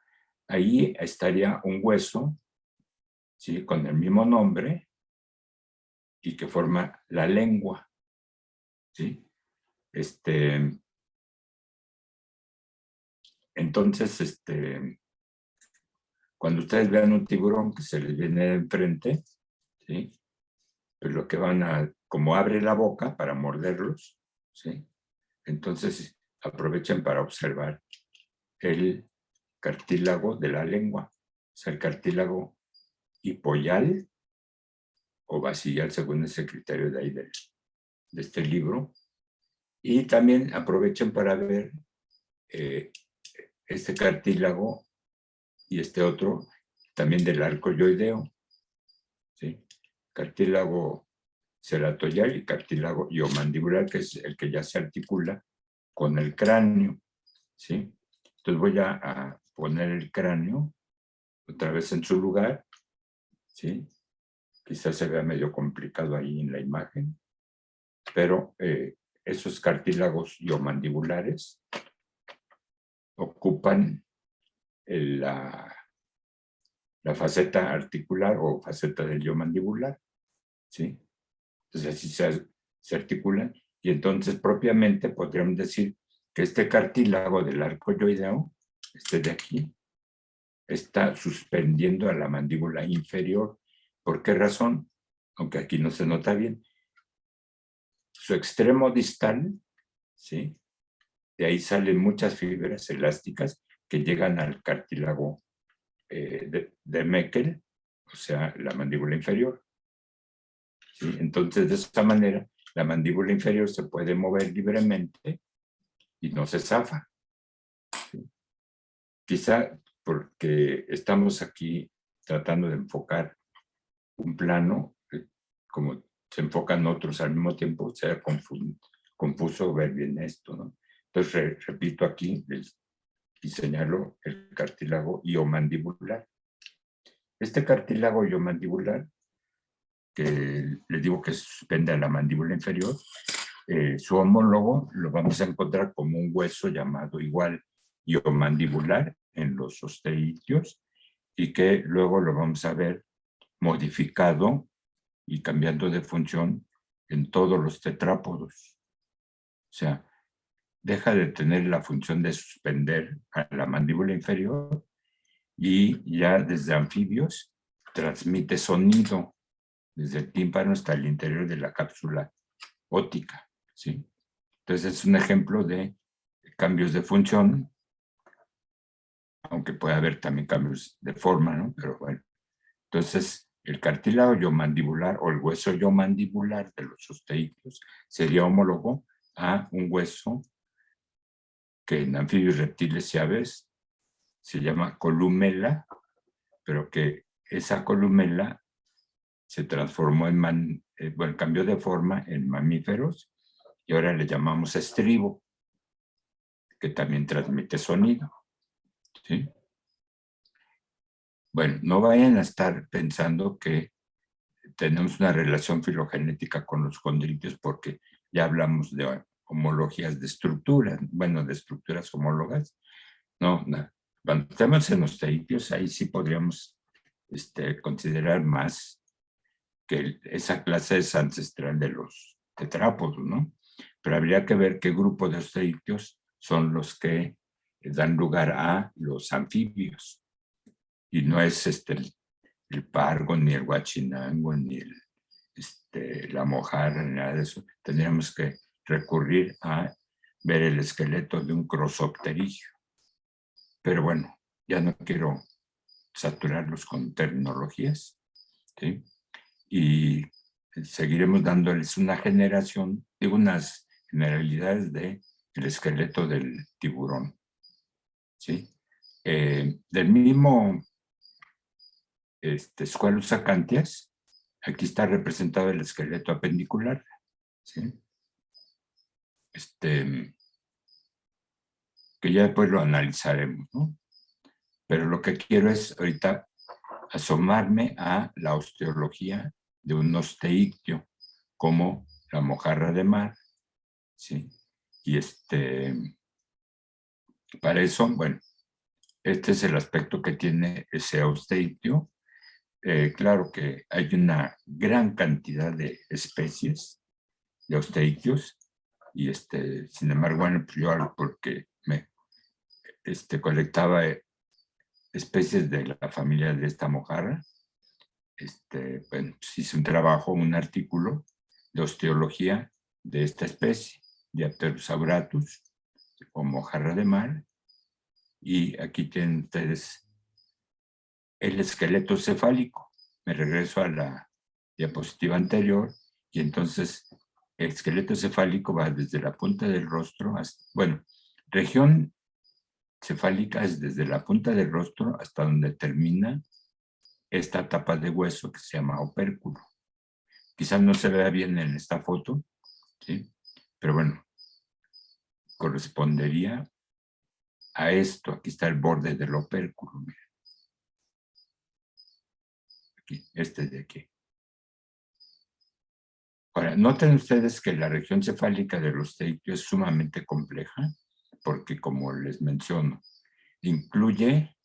ahí estaría un hueso, ¿sí? Con el mismo nombre y que forma la lengua, ¿sí? Entonces, cuando ustedes vean un tiburón que se les viene de enfrente, ¿sí? Pues lo que van a, como abre la boca para morderlos, ¿sí? Entonces aprovechen para observar el cartílago de la lengua, o sea, el cartílago hipoyal o basillal, según ese criterio de ahí de este libro. Y también aprovechen para ver este cartílago y este otro, también del arcoyoideo, ¿sí? Cartílago ceratoial y cartílago iomandibular, que es el que ya se articula con el cráneo, ¿sí? Entonces voy a poner el cráneo otra vez en su lugar, ¿sí? Quizás se vea medio complicado ahí en la imagen, pero esos cartílagos iomandibulares ocupan la faceta articular o faceta del iomandibular, ¿sí? Entonces así se articulan y entonces propiamente podríamos decir que este cartílago del arcoyoideo, de aquí, está suspendiendo a la mandíbula inferior. ¿Por qué razón? Aunque aquí no se nota bien. Su extremo distal, ¿sí? De ahí salen muchas fibras elásticas que llegan al cartílago de Meckel, o sea, la mandíbula inferior. ¿Sí? Entonces, de esta manera, la mandíbula inferior se puede mover libremente y no se zafa. ¿Sí? Quizá porque estamos aquí tratando de enfocar un plano, como se enfocan otros al mismo tiempo, sea confuso ver bien esto, ¿no? Entonces, repito aquí y señalo el cartílago iomandibular. Este cartílago iomandibular, que les digo que suspende a la mandíbula inferior, su homólogo lo vamos a encontrar como un hueso llamado igual iomandibular en los osteídeos y que luego lo vamos a ver modificado y cambiando de función en todos los tetrápodos. O sea, deja de tener la función de suspender a la mandíbula inferior y ya desde anfibios transmite sonido desde el tímpano hasta el interior de la cápsula óptica, ¿sí? Entonces es un ejemplo de cambios de función, aunque puede haber también cambios de forma, ¿no? Pero bueno, entonces el cartílago yomandibular o el hueso yomandibular de los osteídeos sería homólogo a un hueso que en anfibios, reptiles y aves se llama columela, pero que esa columela se transformó bueno, cambió de forma en mamíferos y ahora le llamamos estribo, que también transmite sonido, ¿sí? Bueno, no vayan a estar pensando que tenemos una relación filogenética con los condritos porque ya hablamos de homologías de estructuras, bueno, de estructuras homólogas. No, cuando estamos en osteídeos, ahí sí podríamos considerar más que esa clase es ancestral de los tetrápodos, ¿no? Pero habría que ver qué grupo de osteídeos son los que dan lugar a los anfibios. Y no es el pargo, ni el huachinango, ni la mojarra, ni nada de eso. Tendríamos que recurrir a ver el esqueleto de un crossopterigio. Pero bueno, ya no quiero saturarlos con terminologías, ¿sí? Y seguiremos dándoles una generación, digo, unas generalidades del esqueleto del tiburón, ¿sí? Del mismo Squalus acantias, aquí está representado el esqueleto apendicular, ¿sí? Que ya después lo analizaremos, ¿no? Pero lo que quiero es ahorita asomarme a la osteología de un osteícteo, como la mojarra de mar, ¿sí? Y para eso, bueno, este es el aspecto que tiene ese osteícteo. Claro que hay una gran cantidad de especies de osteícteos, y sin embargo, bueno, pues yo porque me colectaba especies de la familia de esta mojarra, bueno, pues hice un trabajo, un artículo de osteología de esta especie, de Apterosauratus, o mojarra de mar, y aquí tienen ustedes el esqueleto cefálico. Me regreso a la diapositiva anterior, y entonces el esqueleto cefálico va desde la punta del rostro hasta, bueno, región cefálica es desde la punta del rostro hasta donde termina esta tapa de hueso que se llama opérculo. Quizás no se vea bien en esta foto, ¿sí? Pero bueno, correspondería a esto. Aquí está el borde del opérculo. Miren. Aquí, de aquí. Ahora, noten ustedes que la región cefálica del osteícteo es sumamente compleja, porque como les menciono, incluye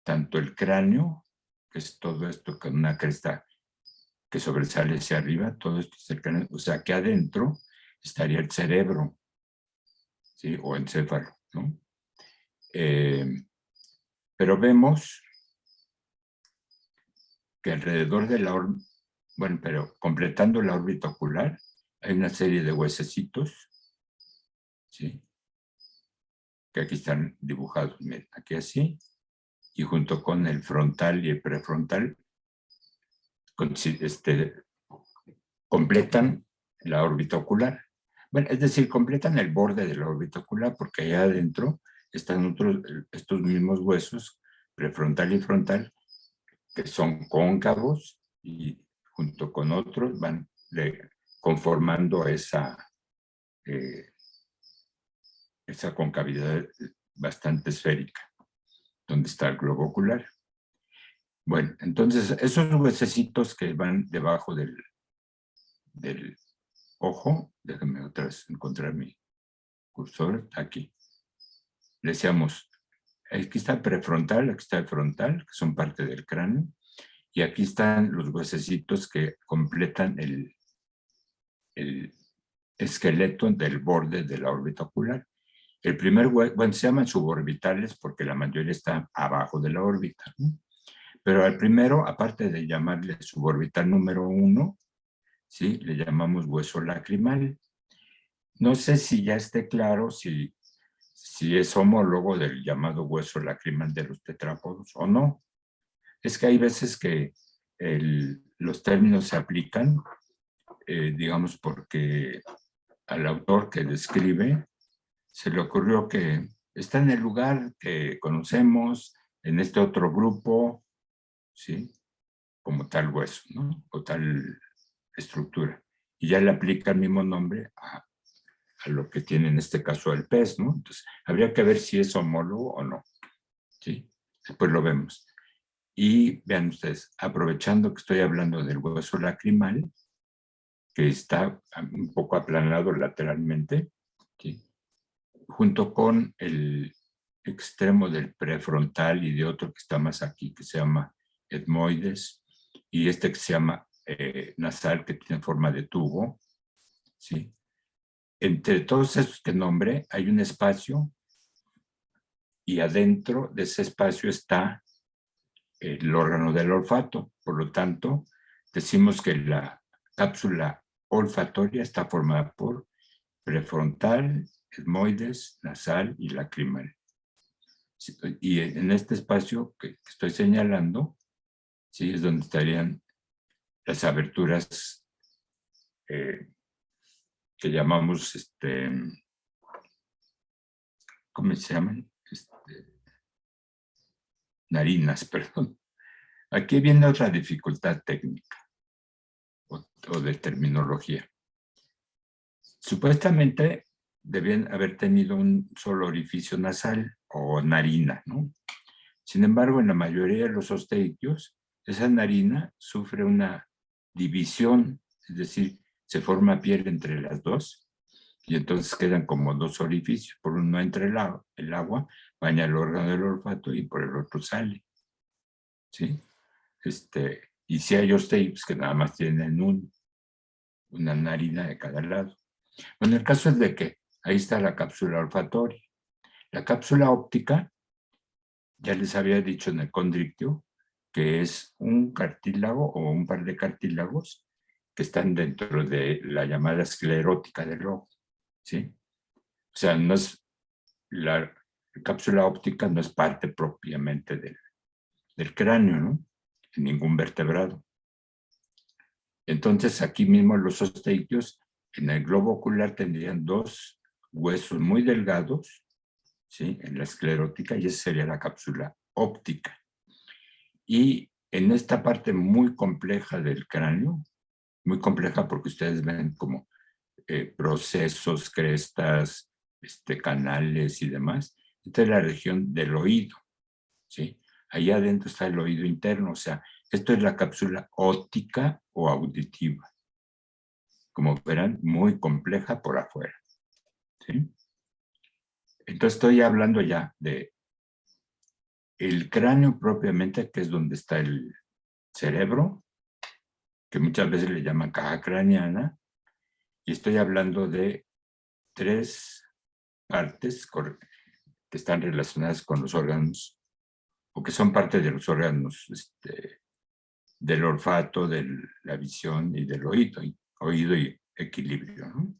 tanto el cráneo, que es todo esto con una cresta que sobresale hacia arriba, todo esto es el cráneo, o sea que adentro estaría el cerebro, ¿sí? O encéfalo, ¿no? Pero vemos que alrededor de la órbita, bueno, pero completando la órbita ocular, hay una serie de huesecitos, ¿sí? Que aquí están dibujados, miren, aquí así, y junto con el frontal y el prefrontal, completan la órbita ocular. Bueno, es decir, completan el borde de la órbita ocular, porque allá adentro están estos mismos huesos, prefrontal y frontal, que son cóncavos y junto con otros van conformando esa concavidad bastante esférica, donde está el globo ocular. Bueno, entonces esos huesecitos que van debajo del ojo, déjenme otra vez encontrar mi cursor, aquí. Decíamos, aquí está el prefrontal, aquí está el frontal, que son parte del cráneo, y aquí están los huesecitos que completan el esqueleto del borde de la órbita ocular. El primer hueso, bueno, se llaman suborbitales porque la mayoría está abajo de la órbita, ¿no? Pero al primero, aparte de llamarle suborbital número 1, ¿sí? Le llamamos hueso lacrimal. No sé si ya esté claro si es homólogo del llamado hueso lacrimal de los tetrápodos o no. Es que hay veces que los términos se aplican, digamos, porque al autor que describe se le ocurrió que está en el lugar que conocemos, en este otro grupo, ¿sí? Como tal hueso, ¿no? O tal estructura. Y ya le aplica el mismo nombre a lo que tiene en este caso el pez, ¿no? Entonces, habría que ver si es homólogo o no, ¿sí? Después lo vemos. Y vean ustedes, aprovechando que estoy hablando del hueso lacrimal, que está un poco aplanado lateralmente, ¿sí? Junto con el extremo del prefrontal y de otro que está más aquí, que se llama etmoides, y este que se llama nasal, que tiene forma de tubo, ¿sí? Entre todos esos que nombré hay un espacio y adentro de ese espacio está el órgano del olfato. Por lo tanto, decimos que la cápsula olfatoria está formada por prefrontal, etmoides, nasal y lacrimal. Y en este espacio que estoy señalando, ¿sí? Es donde estarían las aberturas que llamamos, ¿cómo se llaman? Narinas, perdón. Aquí viene otra dificultad técnica o de terminología. Supuestamente debían haber tenido un solo orificio nasal o narina, ¿no? Sin embargo, en la mayoría de los osteikios, esa narina sufre una división, es decir, se forma piel entre las dos y entonces quedan como dos orificios. Por uno entra el agua, baña el órgano del olfato y por el otro sale, ¿sí? Y si hay osteikios que nada más tienen una narina de cada lado. Bueno, el caso es de que ahí está la cápsula olfatoria. La cápsula óptica, ya les había dicho en el condrictio, que es un cartílago o un par de cartílagos que están dentro de la llamada esclerótica del ojo, ¿sí? O sea, no es la cápsula óptica no es parte propiamente del cráneo, ¿no? En ningún vertebrado. Entonces, aquí mismo los osteikios en el globo ocular tendrían dos huesos muy delgados, ¿sí? En la esclerótica, y esa sería la cápsula óptica. Y en esta parte muy compleja del cráneo, muy compleja porque ustedes ven como procesos, crestas, canales y demás, esta es la región del oído, ¿sí? Ahí adentro está el oído interno, o sea, esto es la cápsula óptica o auditiva. Como verán, muy compleja por afuera, ¿sí? Entonces estoy hablando ya de el cráneo propiamente, que es donde está el cerebro, que muchas veces le llaman caja craneana, y estoy hablando de tres partes que están relacionadas con los órganos, o que son parte de los órganos del olfato, de la visión y del oído y equilibrio, ¿no?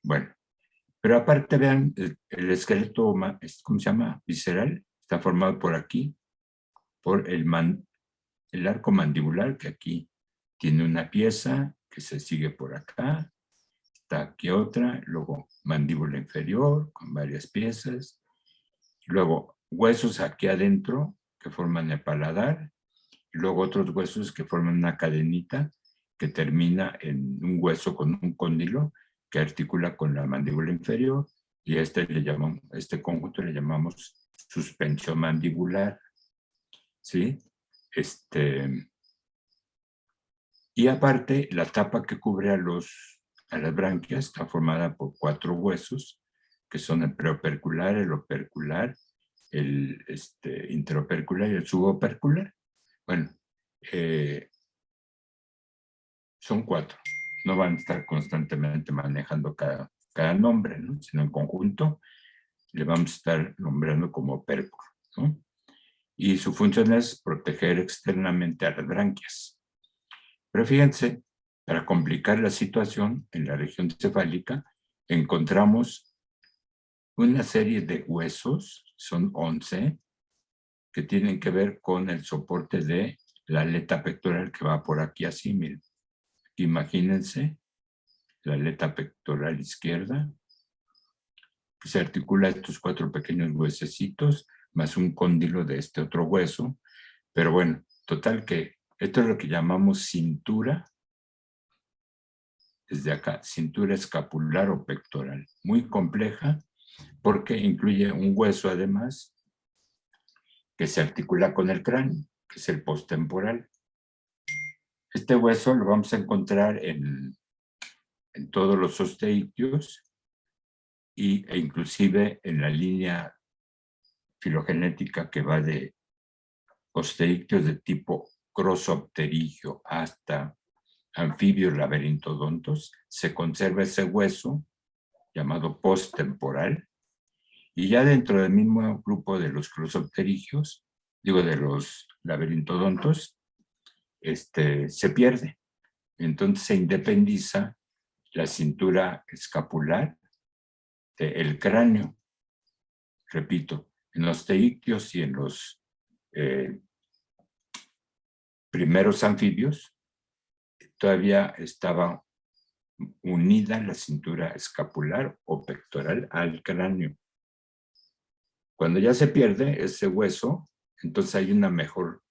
Bueno, pero aparte vean, el esqueleto, ¿cómo se llama? Visceral, está formado por aquí, por el arco mandibular, que aquí tiene una pieza que se sigue por acá, está aquí otra, luego mandíbula inferior con varias piezas, luego huesos aquí adentro que forman el paladar, y luego otros huesos que forman una cadenita que termina en un hueso con un cóndilo que articula con la mandíbula inferior, y este conjunto le llamamos suspensión mandibular, ¿sí? Y aparte, la tapa que cubre a las branquias está formada por 4 huesos, que son el preopercular, el opercular, el interopercular y el subopercular. Bueno, son 4. No van a estar constantemente manejando cada cada nombre, ¿no? Sino en conjunto le vamos a estar nombrando como opérculo, ¿no? Y su función es proteger externamente a las branquias. Pero fíjense, para complicar la situación en la región cefálica, encontramos una serie de huesos, son 11, que tienen que ver con el soporte de la aleta pectoral que va por aquí así, miren. Imagínense la aleta pectoral izquierda, que se articula estos 4 pequeños huesecitos, más un cóndilo de este otro hueso. Pero bueno, total que esto es lo que llamamos cintura, desde acá, cintura escapular o pectoral. Muy compleja porque incluye un hueso además que se articula con el cráneo, que es el posttemporal. Este hueso lo vamos a encontrar en todos los osteictios e inclusive en la línea filogenética que va de osteictios de tipo crossopterigio hasta anfibios laberintodontos, se conserva ese hueso llamado posttemporal, y ya dentro del mismo grupo de los crossopterigios, digo de los laberintodontos, se pierde. Entonces se independiza la cintura escapular del cráneo. Repito, en los osteictios y en los primeros anfibios todavía estaba unida la cintura escapular o pectoral al cráneo. Cuando ya se pierde ese hueso, entonces hay un mejor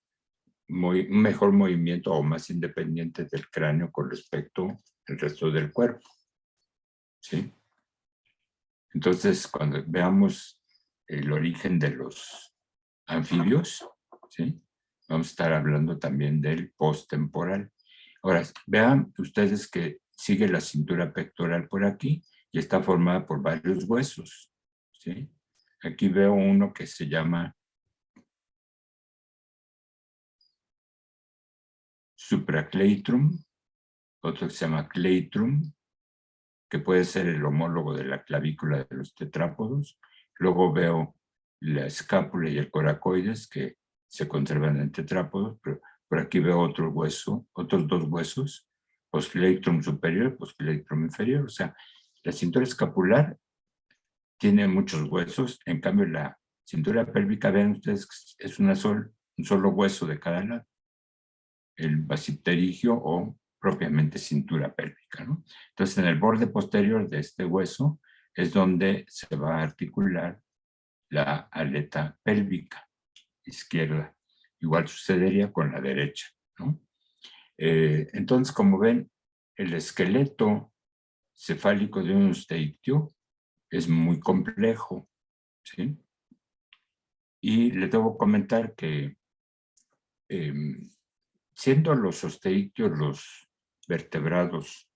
movimiento o más independiente del cráneo con respecto al resto del cuerpo. ¿Sí? Entonces, cuando veamos el origen de los anfibios, ¿sí?, vamos a estar hablando también del posttemporal. Ahora, vean ustedes que sigue la cintura pectoral por aquí y está formada por varios huesos, ¿sí? Aquí veo uno que se llama supracleitrum, otro que se llama cleitrum, que puede ser el homólogo de la clavícula de los tetrápodos. Luego veo la escápula y el coracoides, que se conservan en tetrápodos, pero por aquí veo otro hueso, otros 2 huesos, postcleitrum superior, postcleitrum inferior. O sea, la cintura escapular tiene muchos huesos, en cambio la cintura pélvica, vean ustedes, es un solo hueso de cada lado, el basipterigio o propiamente cintura pélvica, ¿no? Entonces, en el borde posterior de este hueso es donde se va a articular la aleta pélvica izquierda. Igual sucedería con la derecha, ¿no? Entonces, como ven, el esqueleto cefálico de un osteictio es muy complejo, ¿sí? Y les debo comentar que siendo los osteictios los vertebrados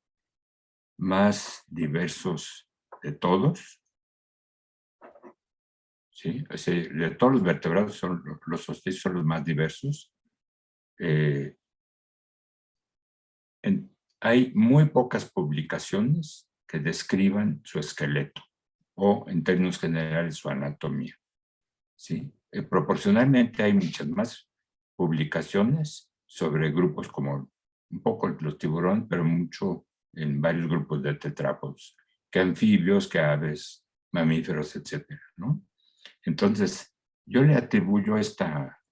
más diversos de todos, ¿sí? O sea, de todos los vertebrados, los osteictios son los más diversos. Hay muy pocas publicaciones que describan su esqueleto o, en términos generales, su anatomía, ¿sí? Proporcionalmente hay muchas más publicaciones sobre grupos como un poco los tiburones, pero mucho en varios grupos de tetrápodos, que anfibios, que aves, mamíferos, etcétera, ¿no? Entonces, yo le atribuyo esta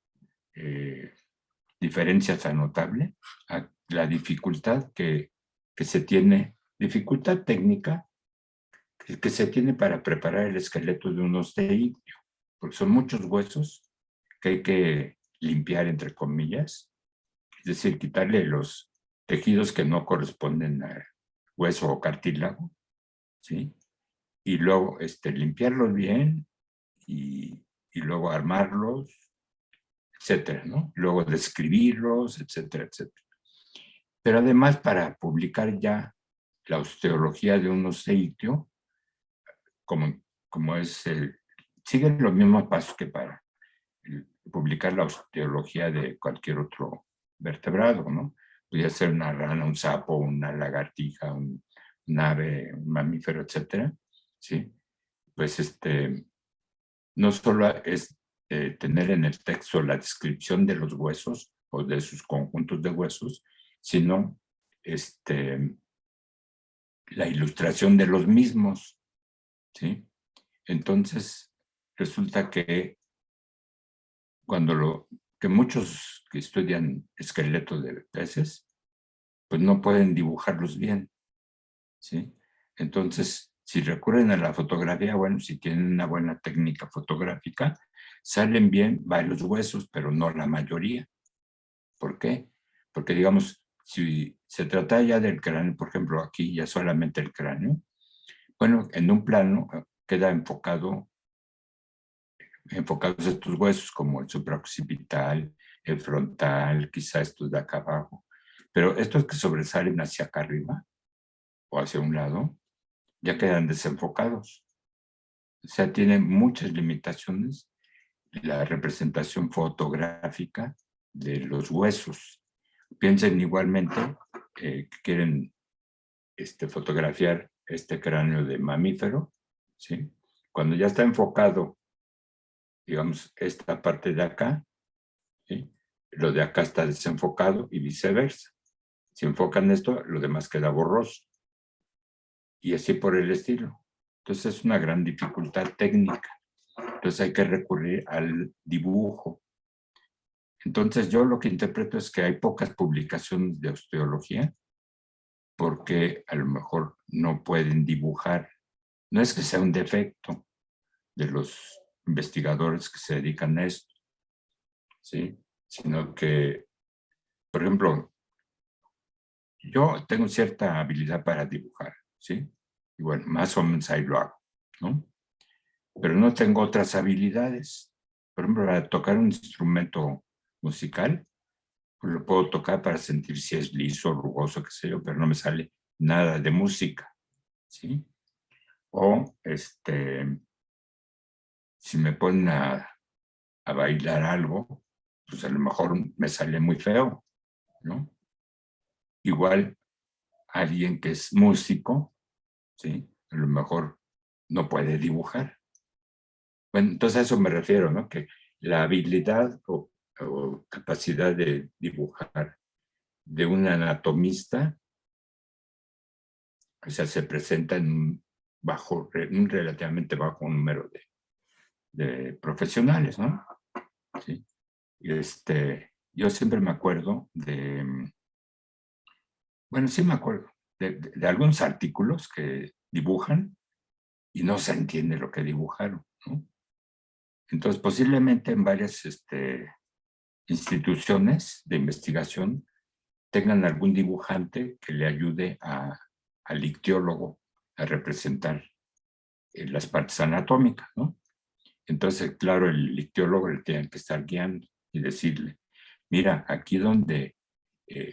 diferencia tan notable a la dificultad que se tiene, dificultad técnica que se tiene para preparar el esqueleto de un osteictio, porque son muchos huesos que hay que limpiar, entre comillas, es decir, quitarle los tejidos que no corresponden a hueso o cartílago, ¿sí? Y luego limpiarlos bien y luego armarlos, etcétera, ¿no? Luego describirlos, etcétera, etcétera. Pero además, para publicar ya la osteología de un osteictio, como es siguen los mismos pasos que para publicar la osteología de cualquier otro vertebrado, ¿no? Podría ser una rana, un sapo, una lagartija, un un ave, un mamífero, etcétera, ¿sí? Pues no solo es tener en el texto la descripción de los huesos o de sus conjuntos de huesos, sino la ilustración de los mismos, ¿sí? Entonces, resulta que que muchos que estudian esqueletos de peces, pues no pueden dibujarlos bien, ¿sí? Entonces, si recurren a la fotografía, bueno, si tienen una buena técnica fotográfica, salen bien varios huesos, pero no la mayoría. ¿Por qué? Porque, digamos, si se trata ya del cráneo, por ejemplo, aquí ya solamente el cráneo, bueno, en un plano queda enfocados estos huesos como el supraoccipital, el frontal, quizá estos de acá abajo. Pero estos que sobresalen hacia acá arriba o hacia un lado, ya quedan desenfocados. O sea, tiene muchas limitaciones la representación fotográfica de los huesos. Piensen igualmente que quieren fotografiar este cráneo de mamífero, ¿sí? Cuando ya está enfocado, digamos, esta parte de acá, ¿sí? Lo de acá está desenfocado y viceversa. Si enfocan esto, lo demás queda borroso. Y así por el estilo. Entonces es una gran dificultad técnica. Entonces hay que recurrir al dibujo. Entonces yo lo que interpreto es que hay pocas publicaciones de osteología porque a lo mejor no pueden dibujar. No es que sea un defecto de los investigadores que se dedican a esto, ¿sí? Sino que, por ejemplo, yo tengo cierta habilidad para dibujar, ¿sí? Y bueno, más o menos ahí lo hago, ¿no? Pero no tengo otras habilidades. Por ejemplo, para tocar un instrumento musical, pues lo puedo tocar para sentir si es liso, rugoso, qué sé yo, pero no me sale nada de música, ¿sí? O si me ponen a bailar algo, pues a lo mejor me sale muy feo, ¿no? Igual alguien que es músico, ¿sí? A lo mejor no puede dibujar. Bueno, entonces a eso me refiero, ¿no? Que la habilidad o capacidad de dibujar de un anatomista, o sea, se presenta en un relativamente bajo número de profesionales, ¿no? Sí. Yo siempre me acuerdo bueno, sí me acuerdo de algunos artículos que dibujan y no se entiende lo que dibujaron, ¿no? Entonces, posiblemente en varias instituciones de investigación tengan algún dibujante que le ayude al ictiólogo a representar las partes anatómicas, ¿no? Entonces, claro, el ictiólogo le tiene que estar guiando y decirle, mira, aquí donde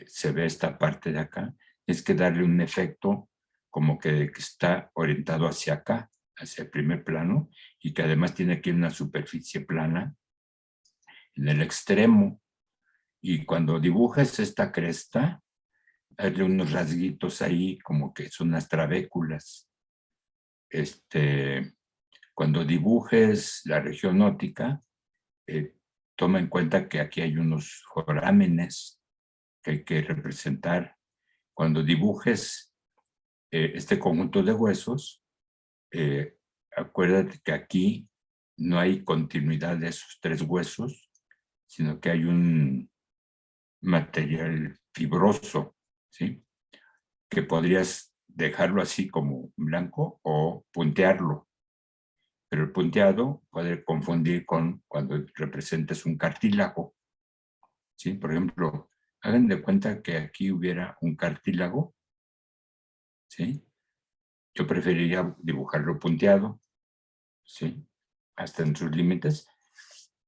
se ve esta parte de acá, es que darle un efecto como que está orientado hacia acá, hacia el primer plano, y que además tiene aquí una superficie plana en el extremo. Y cuando dibujes esta cresta, hazle unos rasguitos ahí, como que son unas trabéculas. Cuando dibujes la región óptica, toma en cuenta que aquí hay unos forámenes que hay que representar. Cuando dibujes este conjunto de huesos, acuérdate que aquí no hay continuidad de esos tres huesos, sino que hay un material fibroso, ¿sí? Que podrías dejarlo así como blanco o puntearlo. Pero el punteado puede confundir con cuando representes un cartílago, ¿sí? Por ejemplo, hagan de cuenta que aquí hubiera un cartílago, ¿sí? Yo preferiría dibujarlo punteado, ¿sí? Hasta en sus límites,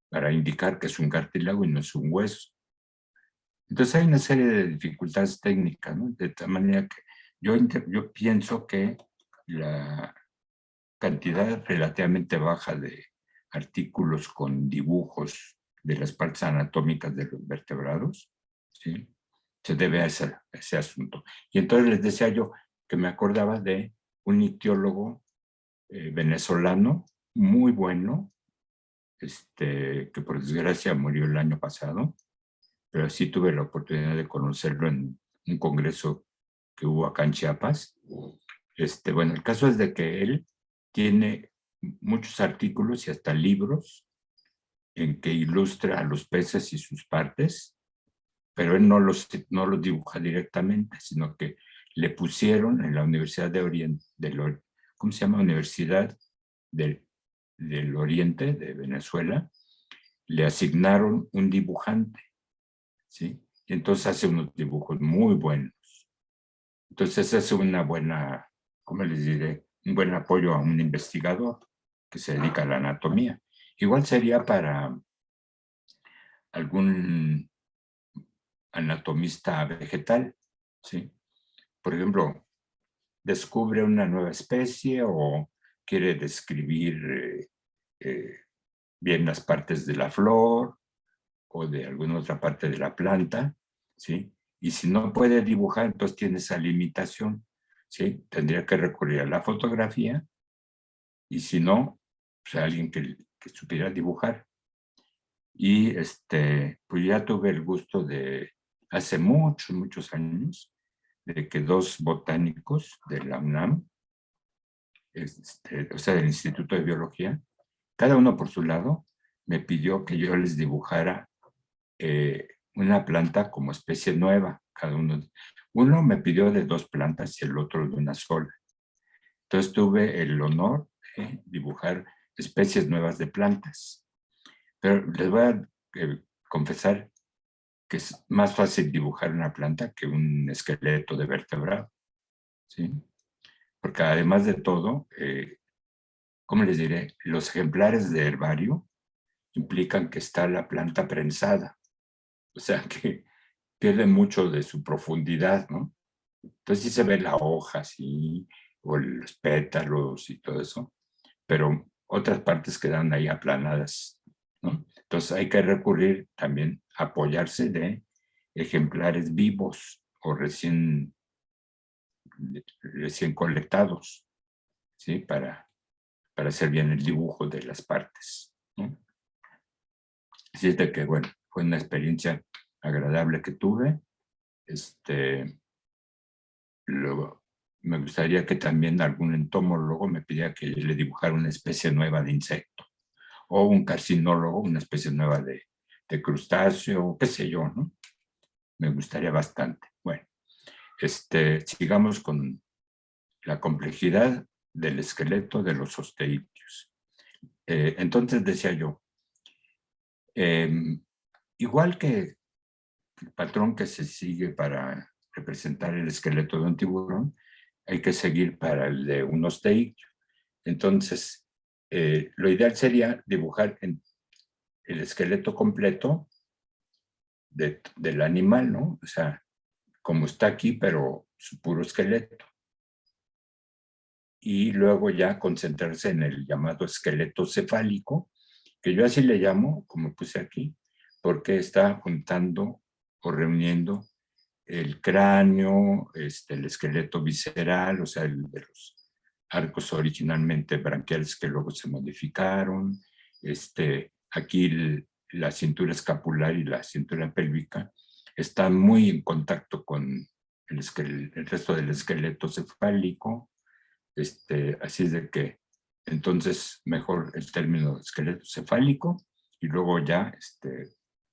para indicar que es un cartílago y no es un hueso. Entonces hay una serie de dificultades técnicas, ¿no? De tal manera que yo pienso que la cantidad relativamente baja de artículos con dibujos de las partes anatómicas de los vertebrados, ¿sí? Se debe a ese asunto. Y entonces les decía yo, que me acordaba de un ictiólogo venezolano muy bueno, que por desgracia murió el año pasado, pero sí tuve la oportunidad de conocerlo en un congreso que hubo acá en Chiapas. Bueno, el caso es de que él tiene muchos artículos y hasta libros en que ilustra a los peces y sus partes, pero él no los dibuja directamente, sino que le pusieron en la Universidad de Oriente, ¿cómo se llama? Universidad del Oriente de Venezuela, le asignaron un dibujante, ¿sí? Y entonces hace unos dibujos muy buenos. Entonces es una buena, ¿cómo les diré? Un buen apoyo a un investigador que se dedica a la anatomía. Igual sería para algún anatomista vegetal, ¿sí? Por ejemplo, descubre una nueva especie o quiere describir bien las partes de la flor o de alguna otra parte de la planta, ¿sí? Y si no puede dibujar, entonces tiene esa limitación, ¿sí? Tendría que recurrir a la fotografía y si no, pues a alguien que supiera dibujar. Y pues ya tuve el gusto de, hace muchos años, de que dos botánicos de la UNAM, o sea, del Instituto de Biología, cada uno por su lado, me pidió que yo les dibujara una planta como especie nueva, cada uno. Uno me pidió de 2 plantas y el otro de una sola. Entonces tuve el honor de dibujar especies nuevas de plantas. Pero les voy a confesar que es más fácil dibujar una planta que un esqueleto de vertebrado, ¿sí? Porque además de todo, ¿cómo les diré? Los ejemplares de herbario implican que está la planta prensada, o sea que pierde mucho de su profundidad, ¿no? Entonces sí se ve la hoja, sí, o los pétalos y todo eso, pero otras partes quedan ahí aplanadas, ¿no? Entonces hay que recurrir también a apoyarse de ejemplares vivos o recién colectados, ¿sí? Para hacer bien el dibujo de las partes, ¿no? Así es de que, bueno, fue una experiencia agradable que tuve. Luego, me gustaría que también algún entomólogo me pidiera que le dibujara una especie nueva de insecto, o un carcinólogo, una especie nueva de crustáceo, qué sé yo, ¿no? Me gustaría bastante. Bueno, sigamos con la complejidad del esqueleto de los osteikios. Entonces decía yo, igual que el patrón que se sigue para representar el esqueleto de un tiburón, hay que seguir para el de un osteiquio. Entonces, lo ideal sería dibujar el esqueleto completo del animal, ¿no? O sea, como está aquí, pero su puro esqueleto. Y luego ya concentrarse en el llamado esqueleto cefálico, que yo así le llamo, como puse aquí, porque está juntando o reuniendo el cráneo, el esqueleto visceral, o sea, el de los arcos originalmente branquiales que luego se modificaron, aquí la cintura escapular y la cintura pélvica están muy en contacto con el resto del esqueleto cefálico, así es de que entonces mejor el término esqueleto cefálico y luego ya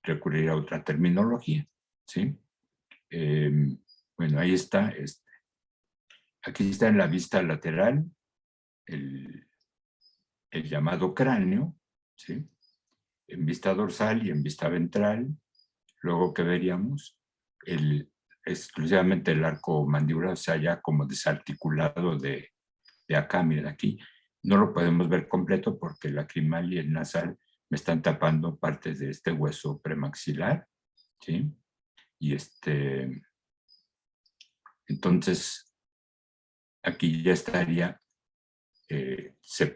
recurrir a otra terminología, ¿sí? Bueno, ahí está. Aquí está en la vista lateral el llamado cráneo, ¿sí? En vista dorsal y en vista ventral. Luego que veríamos exclusivamente el arco mandibular, o sea, ya como desarticulado de acá, miren aquí. No lo podemos ver completo porque el lacrimal y el nasal me están tapando partes de este hueso premaxilar, ¿sí? Y entonces, aquí ya estaría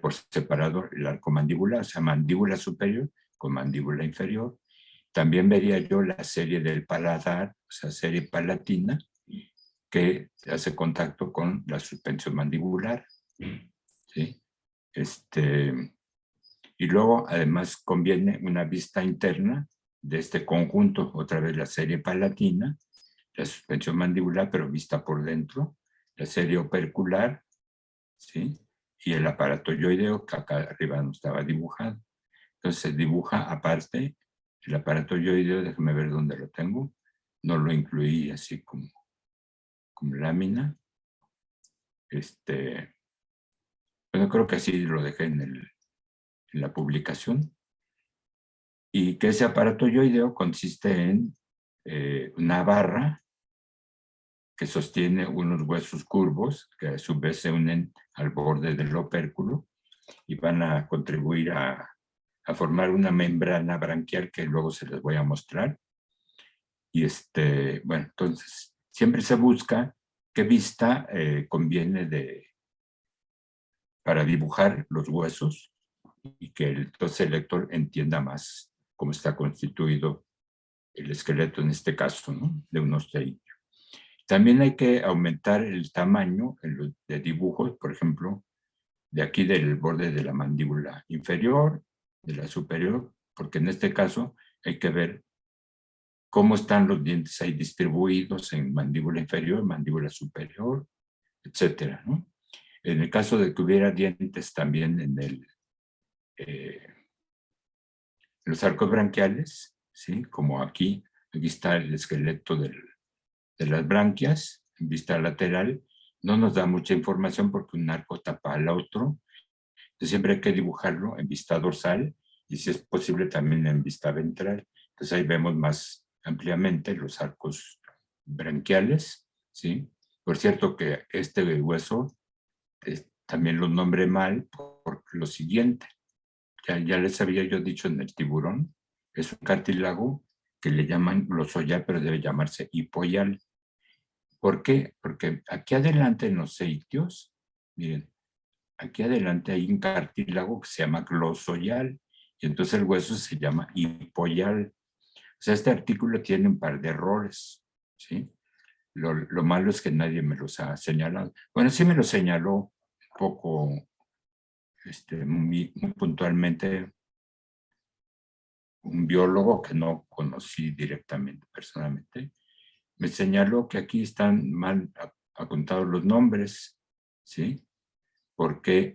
por separado el arco mandibular, o sea, mandíbula superior con mandíbula inferior. También vería yo la serie del paladar, o sea, serie palatina, que hace contacto con la suspensión mandibular, ¿sí? Y luego, además, conviene una vista interna de este conjunto, otra vez la serie palatina, la suspensión mandibular, pero vista por dentro, la serie opercular, ¿sí? Y el aparato yoideo, que acá arriba no estaba dibujado. Entonces se dibuja aparte el aparato yoideo, déjame ver dónde lo tengo, no lo incluí así como lámina. Bueno, creo que así lo dejé en la publicación. Y que ese aparato yoideo consiste en una barra que sostiene unos huesos curvos que a su vez se unen al borde del opérculo y van a contribuir a formar una membrana branquial que luego se les voy a mostrar. Y bueno, entonces siempre se busca qué vista conviene para dibujar los huesos y que entonces el lector entienda más cómo está constituido el esqueleto, en este caso, ¿no? De un osteídeo. También hay que aumentar el tamaño de dibujos, por ejemplo, de aquí del borde de la mandíbula inferior, de la superior, porque en este caso hay que ver cómo están los dientes ahí distribuidos en mandíbula inferior, mandíbula superior, etcétera, ¿no? En el caso de que hubiera dientes también en los arcos branquiales, ¿sí? Como aquí está el esqueleto de las branquias, en vista lateral, no nos da mucha información porque un arco tapa al otro. Entonces siempre hay que dibujarlo en vista dorsal y si es posible también en vista ventral. Entonces ahí vemos más ampliamente los arcos branquiales, ¿sí? Por cierto que este hueso también lo nombré mal por lo siguiente. Ya les había yo dicho en el tiburón, es un cartílago que le llaman glosoyal, pero debe llamarse hipoyal. ¿Por qué? Porque aquí adelante en los sitios, miren, aquí adelante hay un cartílago que se llama glosoyal y entonces el hueso se llama hipoyal. O sea, este artículo tiene un par de errores, ¿sí? Lo malo es que nadie me los ha señalado. Bueno, sí me lo señaló un poco, muy puntualmente un biólogo que no conocí directamente, personalmente. Me señaló que aquí están mal apuntados los nombres, ¿sí? Porque,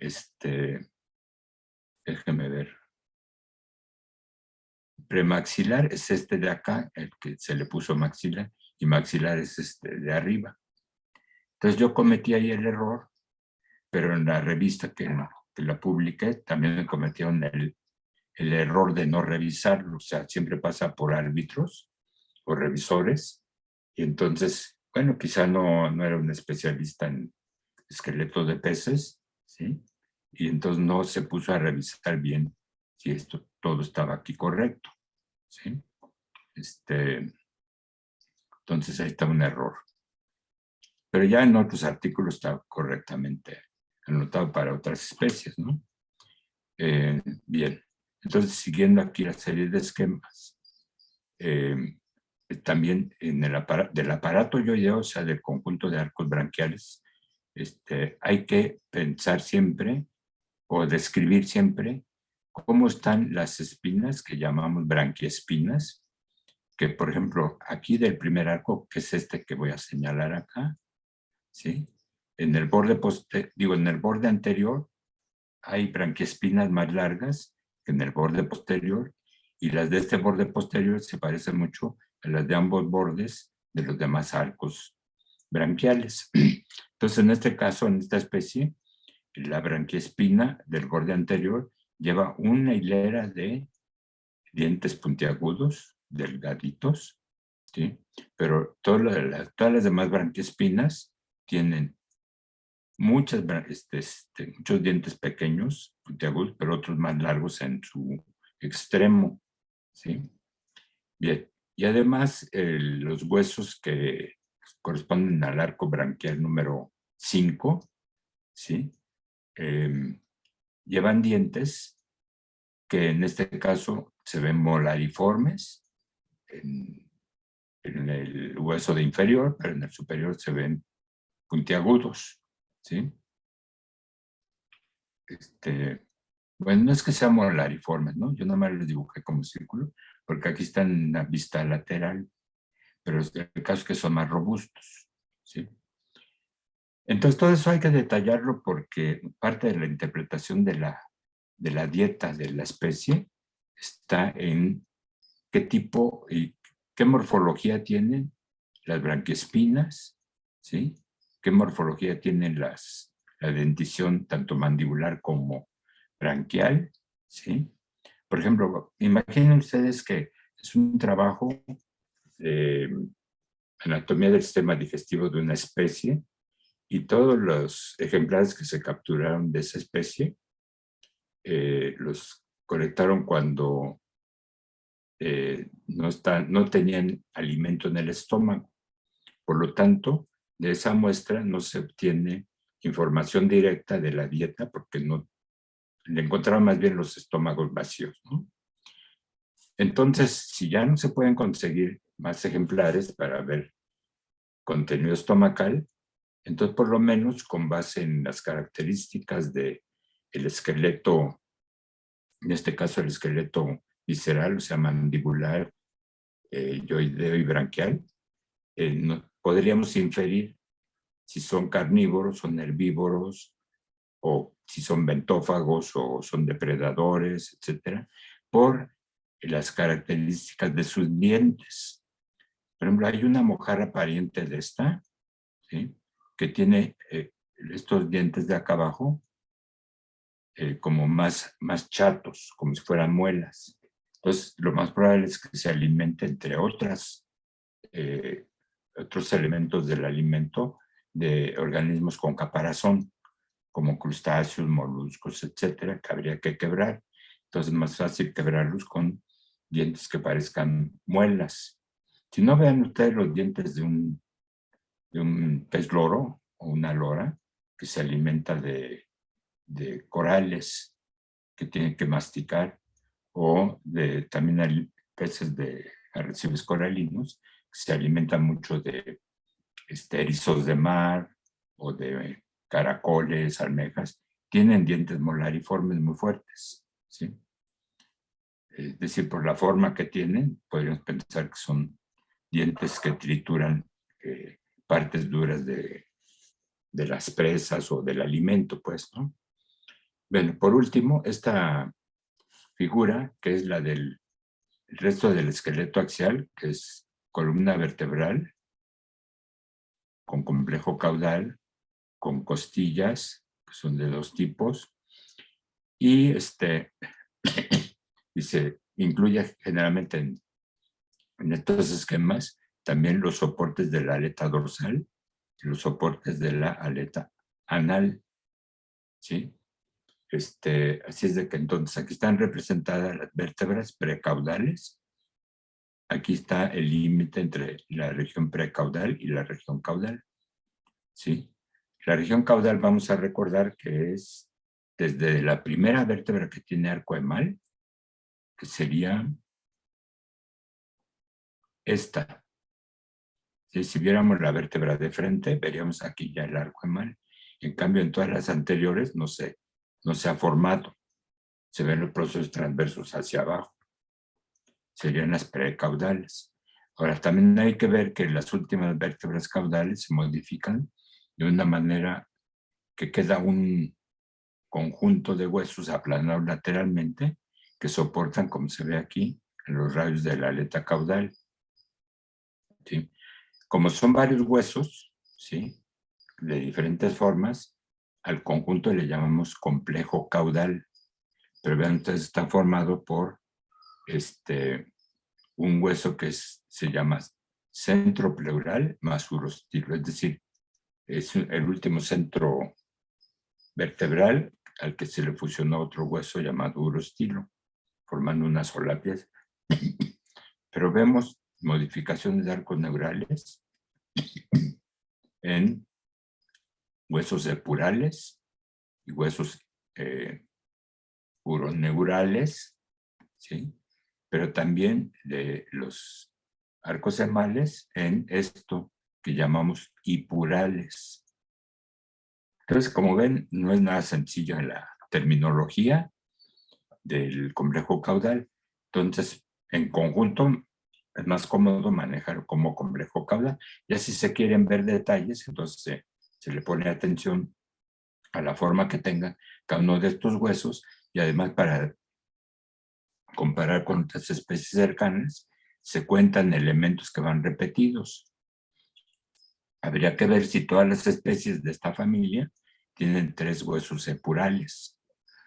déjeme ver. Premaxilar es este de acá, el que se le puso maxilar, y maxilar es este de arriba. Entonces yo cometí ahí el error, pero en la revista que la publiqué también me cometieron el error de no revisarlo, o sea, siempre pasa por árbitros o revisores, y entonces, bueno, quizá no era un especialista en esqueletos de peces, ¿sí? Y entonces no se puso a revisar bien si esto todo estaba aquí correcto, ¿sí? Entonces ahí está un error. Pero ya en otros artículos está correctamente anotado para otras especies, ¿no? Bien, entonces siguiendo aquí la serie de esquemas, también en del aparato yoideo, o sea, del conjunto de arcos branquiales, hay que pensar siempre o describir siempre cómo están las espinas que llamamos branquiespinas, que por ejemplo aquí del primer arco, que es este que voy a señalar acá, ¿sí? En el borde en el borde anterior hay branquiespinas más largas que en el borde posterior y las de este borde posterior se parecen mucho a las de ambos bordes de los demás arcos branquiales. Entonces, en este caso, en esta especie, la branquiespina del borde anterior lleva una hilera de dientes puntiagudos, delgaditos, ¿sí? Pero todas las demás branquiespinas tienen muchos dientes pequeños, puntiagudos, pero otros más largos en su extremo, ¿sí? Bien, y además los huesos que corresponden al arco branquial número 5, ¿sí? Llevan dientes que en este caso se ven molariformes en el hueso de inferior, pero en el superior se ven puntiagudos, ¿sí? Bueno, no es que sean molariformes, ¿no? Yo nomás los dibujé como círculo, porque aquí están en la vista lateral, pero el caso es que son más robustos, ¿sí? Entonces, todo eso hay que detallarlo porque parte de la interpretación de la dieta de la especie está en qué tipo y qué morfología tienen las branquiespinas, ¿sí? Qué morfología tienen la dentición tanto mandibular como branquial, ¿sí? Por ejemplo, imaginen ustedes que es un trabajo de anatomía del sistema digestivo de una especie y todos los ejemplares que se capturaron de esa especie los colectaron cuando no tenían alimento en el estómago. Por lo tanto, de esa muestra no se obtiene información directa de la dieta porque no le encontraron más bien los estómagos vacíos, ¿no? Entonces, si ya no se pueden conseguir más ejemplares para ver contenido estomacal, entonces por lo menos con base en las características del esqueleto, en este caso el esqueleto visceral, o sea, mandibular, yoideo y branquial, podríamos inferir si son carnívoros, son herbívoros, o si son bentófagos o son depredadores, etcétera, por las características de sus dientes. Por ejemplo, hay una mojarra pariente de esta, ¿sí? Que tiene estos dientes de acá abajo como más chatos, como si fueran muelas. Entonces, lo más probable es que se alimente, entre otros elementos del alimento, de organismos con caparazón, como crustáceos, moluscos, etcétera, que habría que quebrar. Entonces es más fácil quebrarlos con dientes que parezcan muelas. Si no, vean ustedes los dientes de un pez loro o una lora que se alimenta de corales que tienen que masticar, o también hay peces de arrecifes coralinos que se alimentan mucho de erizos de mar o de caracoles, almejas, tienen dientes molariformes muy fuertes, ¿sí? Es decir, por la forma que tienen, podríamos pensar que son dientes que trituran partes duras de las presas o del alimento, pues, ¿no? Bueno, por último, esta figura, que es la del resto del esqueleto axial, que es columna vertebral, con complejo caudal, con costillas, que son de dos tipos, y y se incluye generalmente en estos esquemas también los soportes de la aleta dorsal y los soportes de la aleta anal, ¿sí? Así es de que entonces aquí están representadas las vértebras precaudales. Aquí está el límite entre la región precaudal y la región caudal, ¿sí? La región caudal vamos a recordar que es desde la primera vértebra que tiene arco emal, que sería esta. ¿Sí? Si viéramos la vértebra de frente, veríamos aquí ya el arco emal. En cambio, en todas las anteriores no se ha formado. Se ven los procesos transversos hacia abajo. Serían las precaudales. Ahora, también hay que ver que las últimas vértebras caudales se modifican de una manera que queda un conjunto de huesos aplanados lateralmente que soportan, como se ve aquí, los rayos de la aleta caudal, ¿sí? Como son varios huesos, ¿sí?, de diferentes formas, al conjunto le llamamos complejo caudal. Pero vean, entonces está formado por un hueso que se llama centro pleural más urostilo, es decir, es el último centro vertebral al que se le fusionó otro hueso llamado urostilo, formando una sola pieza. Pero vemos modificaciones de arcos neurales en huesos epurales y huesos uroneurales, ¿sí? Pero también de los arcocemales en esto que llamamos hipurales. Entonces, como ven, no es nada sencilla la terminología del complejo caudal. Entonces, en conjunto, es más cómodo manejar como complejo caudal. Ya si se quieren ver detalles, entonces se le pone atención a la forma que tenga cada uno de estos huesos, y además para comparar con otras especies cercanas, se cuentan elementos que van repetidos. Habría que ver si todas las especies de esta familia tienen 3 huesos epurales.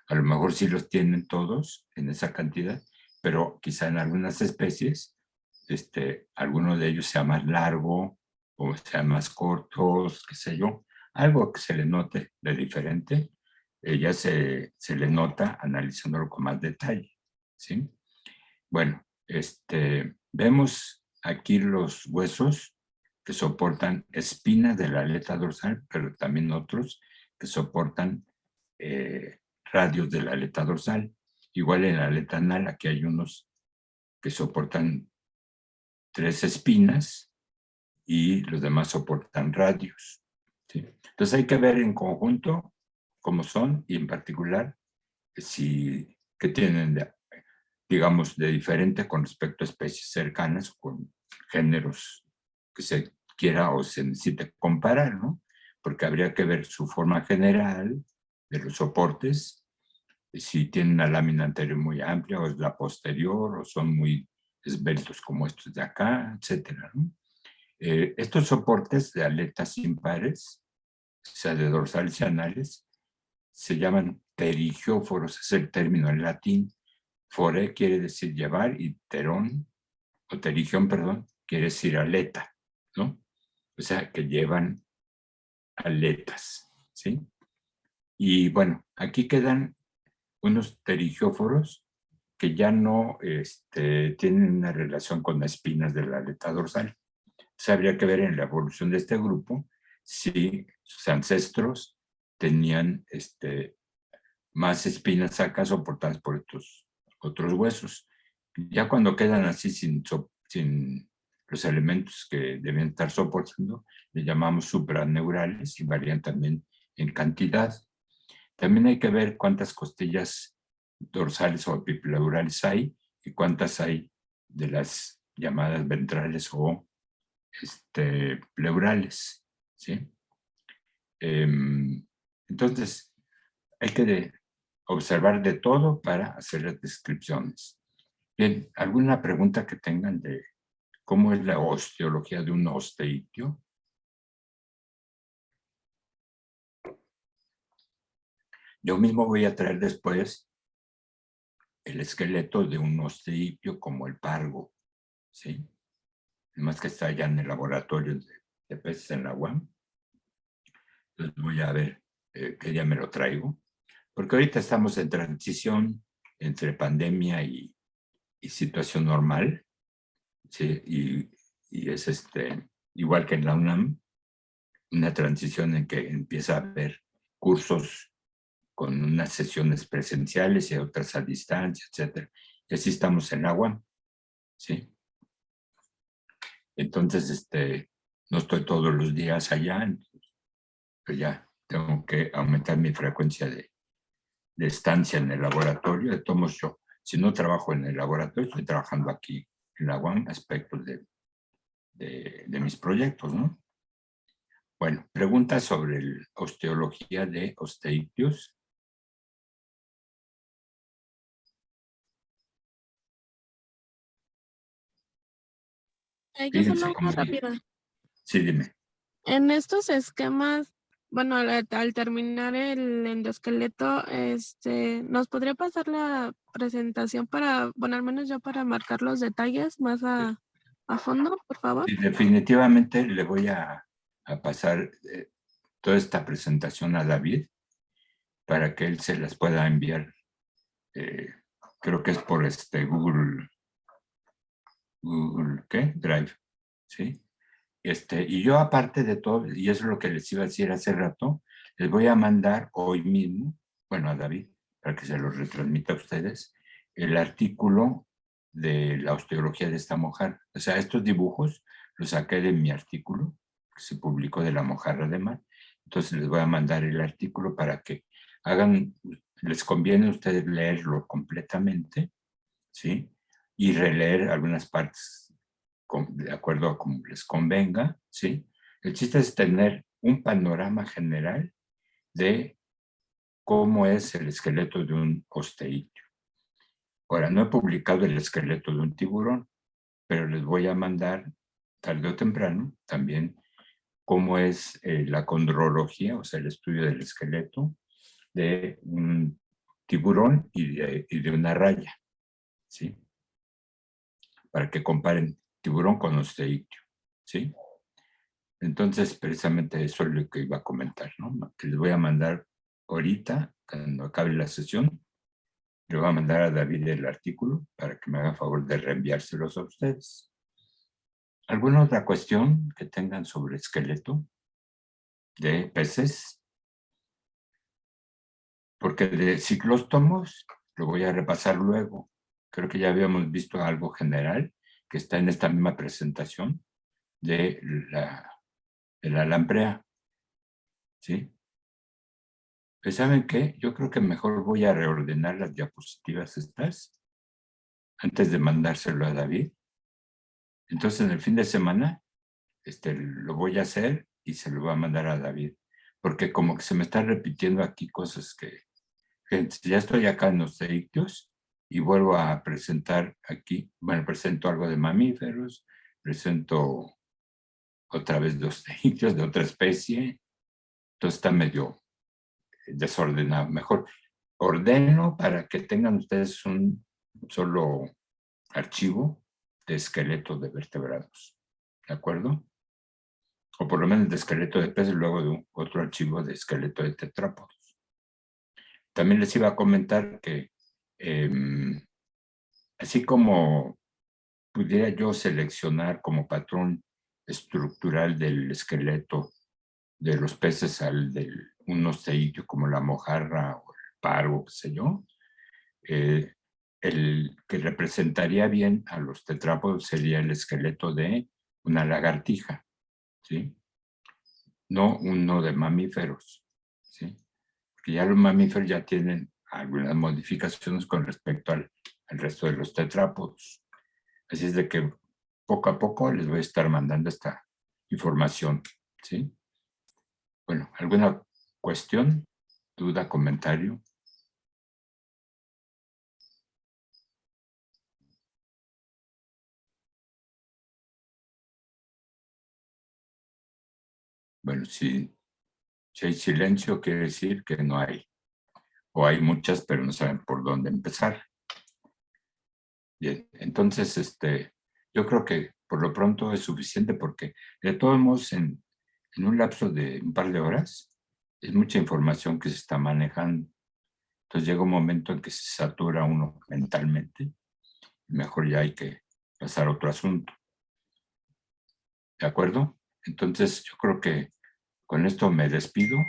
A lo mejor sí los tienen todos en esa cantidad, pero quizá en algunas especies alguno de ellos sea más largo o sea más corto, qué sé yo. Algo que se le note de diferente, ya se le nota analizándolo con más detalle, ¿sí? Bueno, vemos aquí los huesos que soportan espinas de la aleta dorsal, pero también otros que soportan radios de la aleta dorsal. Igual en la aleta anal, aquí hay unos que soportan 3 espinas y los demás soportan radios, ¿sí? Entonces hay que ver en conjunto cómo son, y en particular qué tienen, digamos, de diferente con respecto a especies cercanas o con géneros que se quiera o se necesite comparar, ¿no? Porque habría que ver su forma general de los soportes, si tienen una lámina anterior muy amplia o es la posterior, o son muy esbeltos como estos de acá, etcétera, ¿no? Estos soportes de aletas impares, o sea, de dorsales y anales, se llaman pterigióforos, es el término en latín. Fore quiere decir llevar y terón, o terigión, perdón, quiere decir aleta, ¿no? O sea, que llevan aletas, ¿sí? Y bueno, aquí quedan unos pterigióforos que ya no tienen una relación con las espinas de la aleta dorsal. Entonces habría que ver en la evolución de este grupo si sus ancestros tenían más espinas acá soportadas por estos otros huesos. Ya cuando quedan así sin los elementos que deben estar soportando, le llamamos supraneurales, y varían también en cantidad. También hay que ver cuántas costillas dorsales o epipleurales hay y cuántas hay de las llamadas ventrales o pleurales, ¿sí? Entonces, hay que observar de todo para hacer las descripciones. Bien, ¿alguna pregunta que tengan de cómo es la osteología de un osteitio? Yo mismo voy a traer después el esqueleto de un osteitio como el pargo, ¿sí? Además que está allá en el laboratorio de peces en la UAM. Entonces voy a ver qué día me lo traigo. Porque ahorita estamos en transición entre pandemia y situación normal, ¿sí? Y es igual que en la UNAM, una transición en que empieza a haber cursos con unas sesiones presenciales y otras a distancia, etcétera. Y así estamos en la UAM, ¿sí? Entonces, no estoy todos los días allá, pues ya tengo que aumentar mi frecuencia de estancia en el laboratorio. De todos modos, yo, si no trabajo en el laboratorio, estoy trabajando aquí en la UAM, aspectos de mis proyectos, ¿no? Bueno, preguntas sobre la osteología de osteictios. Yo Fíjense solo una cómo... rápida. Sí, dime. En estos esquemas, bueno, al terminar el endoesqueleto, ¿nos podría pasar la presentación para, bueno, al menos yo para marcar los detalles más a fondo, por favor? Sí, definitivamente le voy a pasar toda esta presentación a David para que él se las pueda enviar. Creo que es por Google, ¿qué? Drive, ¿sí? Y yo aparte de todo, y eso es lo que les iba a decir hace rato, les voy a mandar hoy mismo, bueno, a David, para que se lo retransmita a ustedes, el artículo de la osteología de esta mojarra. O sea, estos dibujos los saqué de mi artículo que se publicó de la mojarra de mar. Entonces les voy a mandar el artículo para que hagan, les conviene a ustedes leerlo completamente, ¿sí? Y releer algunas partes de acuerdo a como les convenga, ¿sí? El chiste es tener un panorama general de cómo es el esqueleto de un osteídeo. Ahora, no he publicado el esqueleto de un tiburón, pero les voy a mandar tarde o temprano también cómo es la condrología, o sea, el estudio del esqueleto de un tiburón y de una raya, ¿sí? Para que comparen tiburón con osteídeo, ¿sí? Entonces, precisamente eso es lo que iba a comentar, ¿no? Que les voy a mandar ahorita, cuando acabe la sesión, le voy a mandar a David el artículo para que me haga favor de reenviárselos a ustedes. ¿Alguna otra cuestión que tengan sobre esqueleto de peces? Porque de ciclóstomos lo voy a repasar luego. Creo que ya habíamos visto algo general que está en esta misma presentación de la lamprea. ¿Sí? Pues ¿saben qué? Yo creo que mejor voy a reordenar las diapositivas estas antes de mandárselo a David. Entonces en el fin de semana lo voy a hacer y se lo voy a mandar a David. Porque como que se me están repitiendo aquí cosas que ya estoy acá en los osteídeos y vuelvo a presentar aquí, bueno, presento algo de mamíferos, presento otra vez de osteídeos de otra especie, entonces está medio desordenado. Mejor ordeno para que tengan ustedes un solo archivo de esqueleto de vertebrados, ¿de acuerdo? O por lo menos de esqueleto de peces, luego de otro archivo de esqueleto de tetrápodos. También les iba a comentar que así como pudiera yo seleccionar como patrón estructural del esqueleto de los peces al de un osteídeo como la mojarra o el pargo, qué sé yo, el que representaría bien a los tetrápodos sería el esqueleto de una lagartija, ¿sí? No uno de mamíferos, ¿sí? Porque ya los mamíferos ya tienen algunas modificaciones con respecto al resto de los tetrápodos. Así es de que poco a poco les voy a estar mandando esta información, ¿sí? Bueno, ¿alguna cuestión, duda, comentario? Bueno, si hay silencio, quiere decir que no hay. O hay muchas, pero no saben por dónde empezar. Bien, entonces, yo creo que por lo pronto es suficiente porque de todos modos en un lapso de un par de horas es mucha información que se está manejando. Entonces llega un momento en que se satura uno mentalmente. Mejor ya hay que pasar a otro asunto. ¿De acuerdo? Entonces yo creo que con esto me despido.